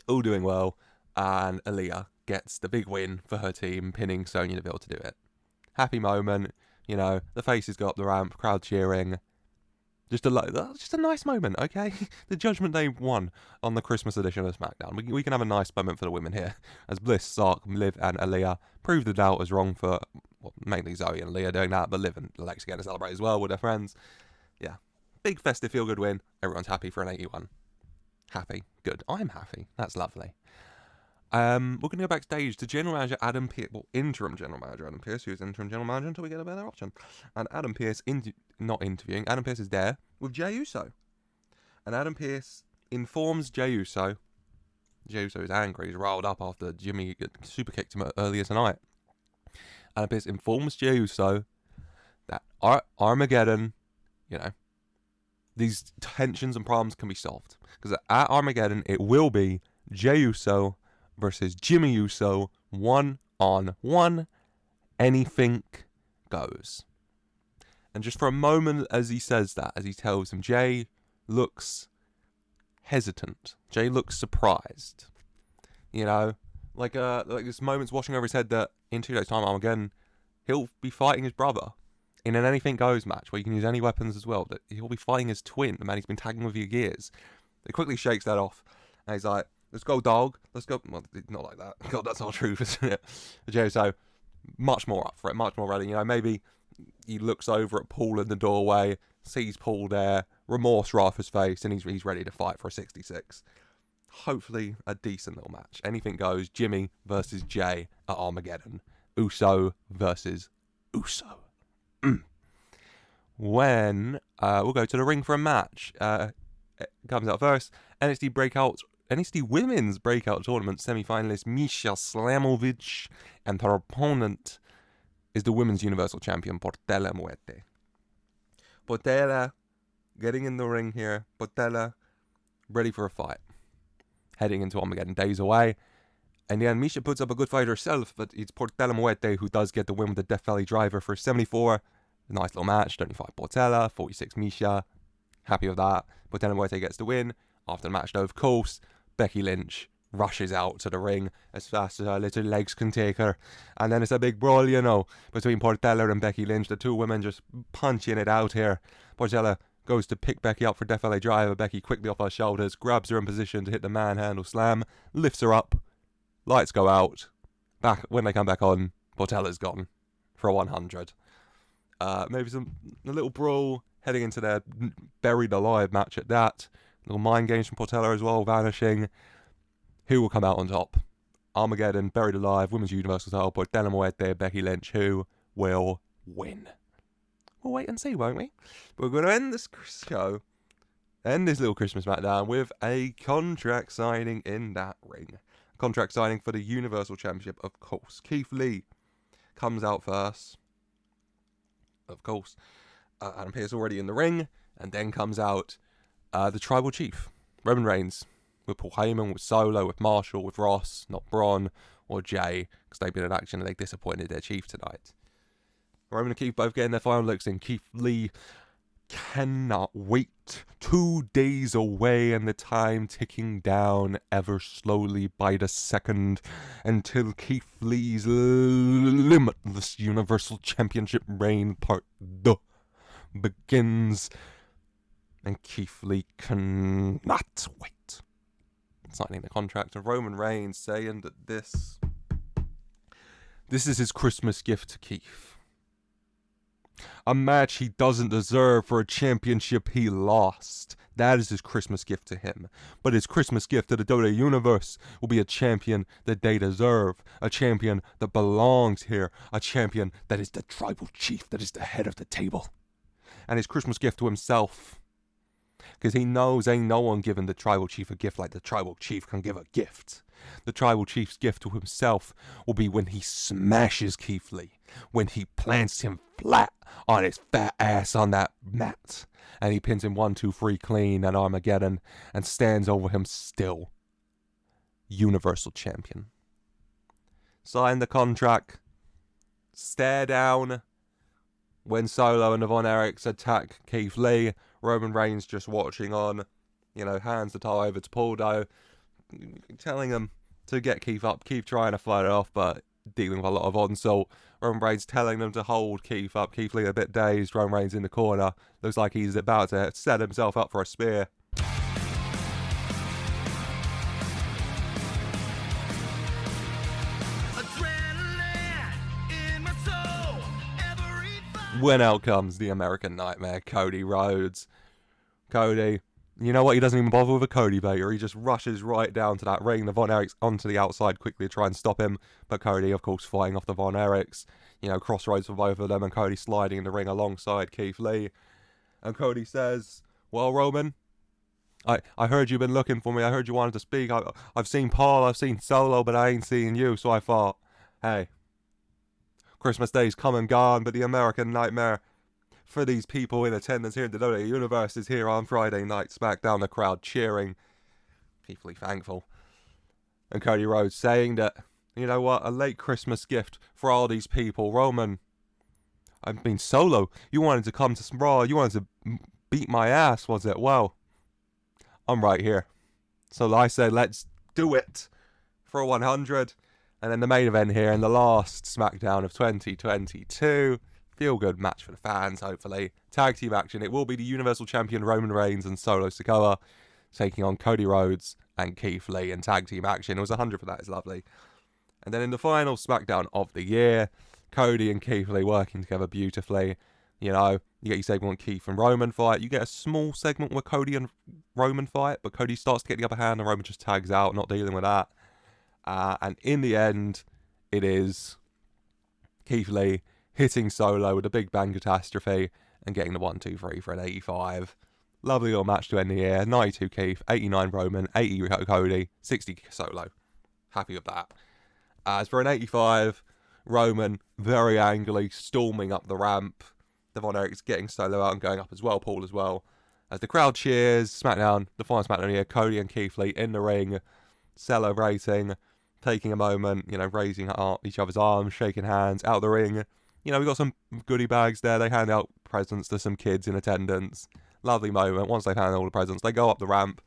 All doing well, and Ilja gets the big win for her team, pinning Sonya Deville to do it. Happy moment, the faces go up the ramp, crowd cheering. Just a nice moment, okay? The Judgment Day won on the Christmas edition of SmackDown. We can have a nice moment for the women here, as Bliss, Stark, Liv, and Ilja prove the doubt as wrong for, mainly Zoe and Ilja doing that, but Liv and Alexa getting to celebrate as well with their friends. Yeah, big festive feel-good win. Everyone's happy for an 81. Happy. Good. I'm happy. That's lovely. We're going to go backstage to General Manager Adam Pearce, interim General Manager Adam Pearce, who's interim General Manager until we get a better option. And Adam Pearce, not interviewing, Adam Pearce is there with Jey Uso. And Adam Pearce informs Jey Uso. Jey Uso is angry, he's riled up after Jimmy super kicked him earlier tonight. Adam Pearce informs Jey Uso that Armageddon, these tensions and problems can be solved. Because at Armageddon, it will be Jey Uso versus Jimmy Uso, 1-on-1. Anything goes. And just for a moment as he says that, as he tells him, Jey looks hesitant. Jey looks surprised. Like this moment's washing over his head that in 2 days' time, Armageddon, he'll be fighting his brother in an anything goes match where you can use any weapons as well. That he'll be fighting his twin, the man he's been tagging with for years. He quickly shakes that off, and he's like, "Let's go, dog. Let's go." Well, not like that. God, that's not true, isn't it? Jey Uso, much more up for it, much more ready. Maybe he looks over at Paul in the doorway, sees Paul there, remorse right off his face, and he's ready to fight for a 66. Hopefully, a decent little match. Anything goes. Jimmy versus Jey at Armageddon. Uso versus Uso. When we'll go to the ring for a match. It comes out first. NXT Women's Breakout Tournament semi-finalist Misha Slamovich, and her opponent is the Women's Universal Champion Portela Muerte. Portela getting in the ring here. Portela ready for a fight. Heading into Armageddon, days away. And then Misha puts up a good fight herself, but it's Portela Muerte who does get the win with the Death Valley Driver for 74. Nice little match. 25 Portela, 46 Misha. Happy with that. Portela Muerte gets the win. After the match, though, of course, Becky Lynch rushes out to the ring as fast as her little legs can take her. And then it's a big brawl, between Portela and Becky Lynch. The two women just punching it out here. Portela goes to pick Becky up for Death Valley Driver. Becky quickly off her shoulders, grabs her in position to hit the manhandle slam, lifts her up. Lights go out. When they come back on, Portela's gone for a 100. Maybe a little brawl heading into their buried alive match at that. Little mind games from Portela as well, vanishing. Who will come out on top? Armageddon, buried alive, Women's Universal title, Portela Muerte, Becky Lynch. Who will win? We'll wait and see, won't we? But we're going to end this show, end this little Christmas SmackDown with a contract signing in that ring. Contract signing for the Universal Championship, of course. Keith Lee comes out first. Of course. Adam Pearce already in the ring. And then comes out the Tribal Chief, Roman Reigns, with Paul Heyman, with Solo, with Marshall, with Ross, not Braun or Jey, because they've been in action and they disappointed their Chief tonight. Roman and Keith both getting their final looks in. Keith Lee cannot wait. 2 days away and the time ticking down ever slowly by the second until Keith Lee's limitless Universal Championship reign part 2 begins. And Keith Lee cannot wait signing the contract, and Roman Reigns saying that this is his Christmas gift to Keith. A match he doesn't deserve for a championship he lost. That is his Christmas gift to him. But his Christmas gift to the WWE Universe will be a champion that they deserve. A champion that belongs here. A champion that is the tribal chief, that is the head of the table. And his Christmas gift to himself, because he knows ain't no one giving the tribal chief a gift like the tribal chief can give a gift. The tribal chief's gift to himself will be when he smashes Keith Lee, when he plants him flat on his fat ass on that mat, and he pins him 1, 2, 3 clean at Armageddon and stands over him still. Universal Champion. Sign the contract. Stare down when Solo and the Von Erichs attack Keith Lee. Roman Reigns just watching on, hands the tie over to Paul, telling him to get Keith up. Keith trying to fight it off, but dealing with a lot of onslaught. Roman Reigns telling them to hold Keith up. Keith Lee a bit dazed. Roman Reigns in the corner. Looks like he's about to set himself up for a spear. When out comes the American Nightmare, Cody Rhodes. Cody, you know what? He doesn't even bother with a Cody Baiter. He just rushes right down to that ring. The Von Erichs onto the outside quickly to try and stop him. But Cody, of course, fighting off the Von Erichs. Crossroads for both of them. And Cody sliding in the ring alongside Keith Lee. And Cody says, well, Roman, I heard you've been looking for me. I heard you wanted to speak. I've seen Paul. I've seen Solo. But I ain't seeing you. So I thought, hey, Christmas Day's come and gone, but the American Nightmare for these people in attendance here in the WWE Universe is here on Friday night. Smackdown, the crowd cheering, deeply thankful. And Cody Rhodes saying that, you know what, a late Christmas gift for all these people. Roman, I've been Solo. You wanted to come to Raw. You wanted to beat my ass, was it? Well, I'm right here. So I said, let's do it for 100. And then the main event here in the last Smackdown of 2022. Feel-good match for the fans, hopefully. Tag team action. It will be the Universal Champion Roman Reigns and Solo Sikoa taking on Cody Rhodes and Keith Lee in tag team action. It was 100 for that. It's lovely. And then in the final Smackdown of the year, Cody and Keith Lee working together beautifully. You get your segment Keith and Roman fight. You get a small segment where Cody and Roman fight, but Cody starts to get the upper hand and Roman just tags out, not dealing with that. And in the end, it is Keith Lee hitting Solo with a big bang catastrophe and getting the 1, 2, 3 for an 85. Lovely little match to end the year. 92 Keith, 89 Roman, 80 Cody, 60 Solo. Happy with that. As for an 85, Roman very angrily storming up the ramp. The Von Erichs getting Solo out and going up as well, Paul as well. As the crowd cheers, Smackdown, the final Smackdown of the year, Cody and Keith Lee in the ring, celebrating, taking a moment, raising each other's arms, shaking hands, out the ring. We got some goodie bags there. They hand out presents to some kids in attendance. Lovely moment. Once they've handed all the presents, they go up the ramp.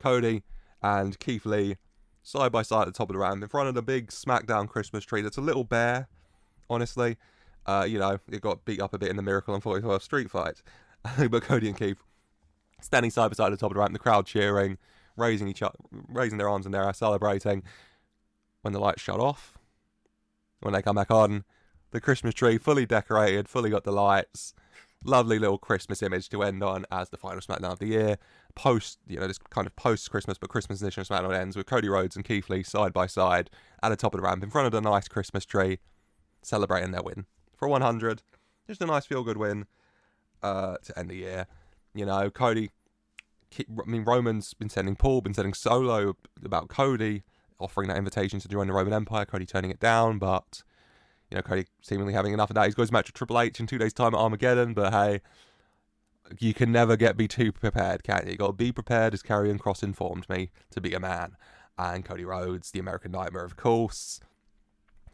Cody and Keith Lee side by side at the top of the ramp in front of the big Smackdown Christmas tree that's a little bare, honestly. It got beat up a bit in the Miracle on 44th Street fight. But Cody and Keith standing side by side at the top of the ramp, the crowd cheering, raising their arms in there, celebrating. When the lights shut off, when they come back on, the Christmas tree fully decorated, fully got the lights. Lovely little Christmas image to end on as the final Smackdown of the year. This kind of post-Christmas, but Christmas edition of Smackdown ends with Cody Rhodes and Keith Lee side by side at the top of the ramp in front of the nice Christmas tree, celebrating their win for 100. Just a nice feel-good win to end the year. Roman's been sending Paul, been sending Solo about Cody, offering that invitation to join the Roman Empire. Cody turning it down, but Cody seemingly having enough of that. He's got his match with Triple H in 2 days' time at Armageddon, but hey, you can never be too prepared, can you? You got to be prepared, as Karrion Kross informed me, to be a man. And Cody Rhodes, the American Nightmare, of course,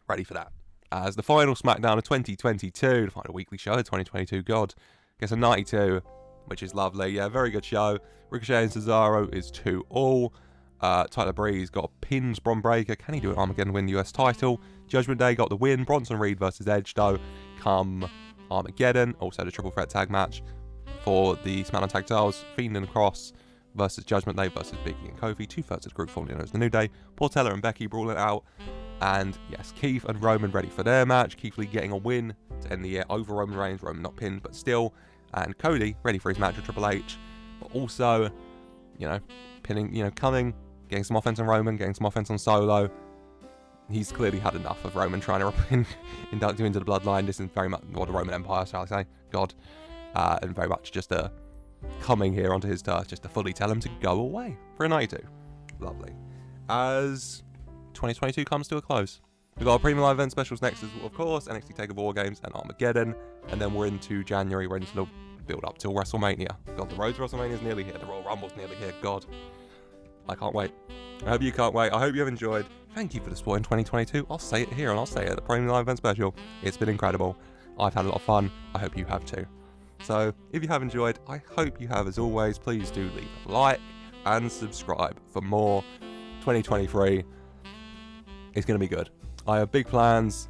ready for that. As the final Smackdown of 2022, the final weekly show of 2022, God, gets a 92, which is lovely. Yeah, very good show. Ricochet and Cesaro is 2-all. Tyler Breeze got pins Bron Breakker. Can he do it? Armageddon win the US title. Judgment Day got the win. Bronson Reed versus Edge, though, come Armageddon. Also the triple threat tag match for the SmackDown Tag Titles. Fiend and Cross versus Judgment Day versus Biggie and Kofi. 2/3 of the group formerly known as the New Day. Portella and Becky brawling out. And yes, Keith and Roman ready for their match. Keith Lee getting a win to end the year over Roman Reigns. Roman not pinned, but still. And Cody ready for his match with Triple H. But also, pinning, coming, getting some offense on Roman, getting some offense on Solo. He's clearly had enough of Roman trying to induct him into the bloodline. This is very much, or the Roman Empire, shall I say. God. And very much just coming here onto his turf just to fully tell him to go away for a 92. Lovely. As 2022 comes to a close, we've got our premium live event specials next, of course, NXT Takeover, WarGames and Armageddon. And then we're into January, we're into the build up till WrestleMania. God, the road to WrestleMania is nearly here. The Royal Rumble's nearly here. God, I can't wait. I hope you can't wait. I hope you have enjoyed. Thank you for the support in 2022. I'll say it here and I'll say it at the premium live event special. It's been incredible. I've had a lot of fun. I hope you have too. So if you have enjoyed, I hope you have. As always, please do leave a like and subscribe for more. 2023 is going to be good. I have big plans,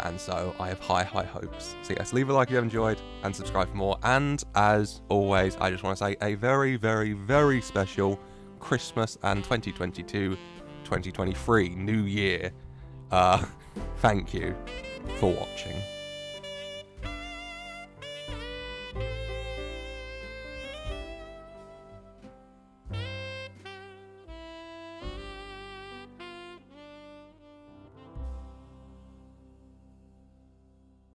and so I have high hopes. So yes, leave a like if you have enjoyed and subscribe for more. And as always, I just want to say a very, very, very special Christmas and 2022-2023 New Year. Thank you for watching.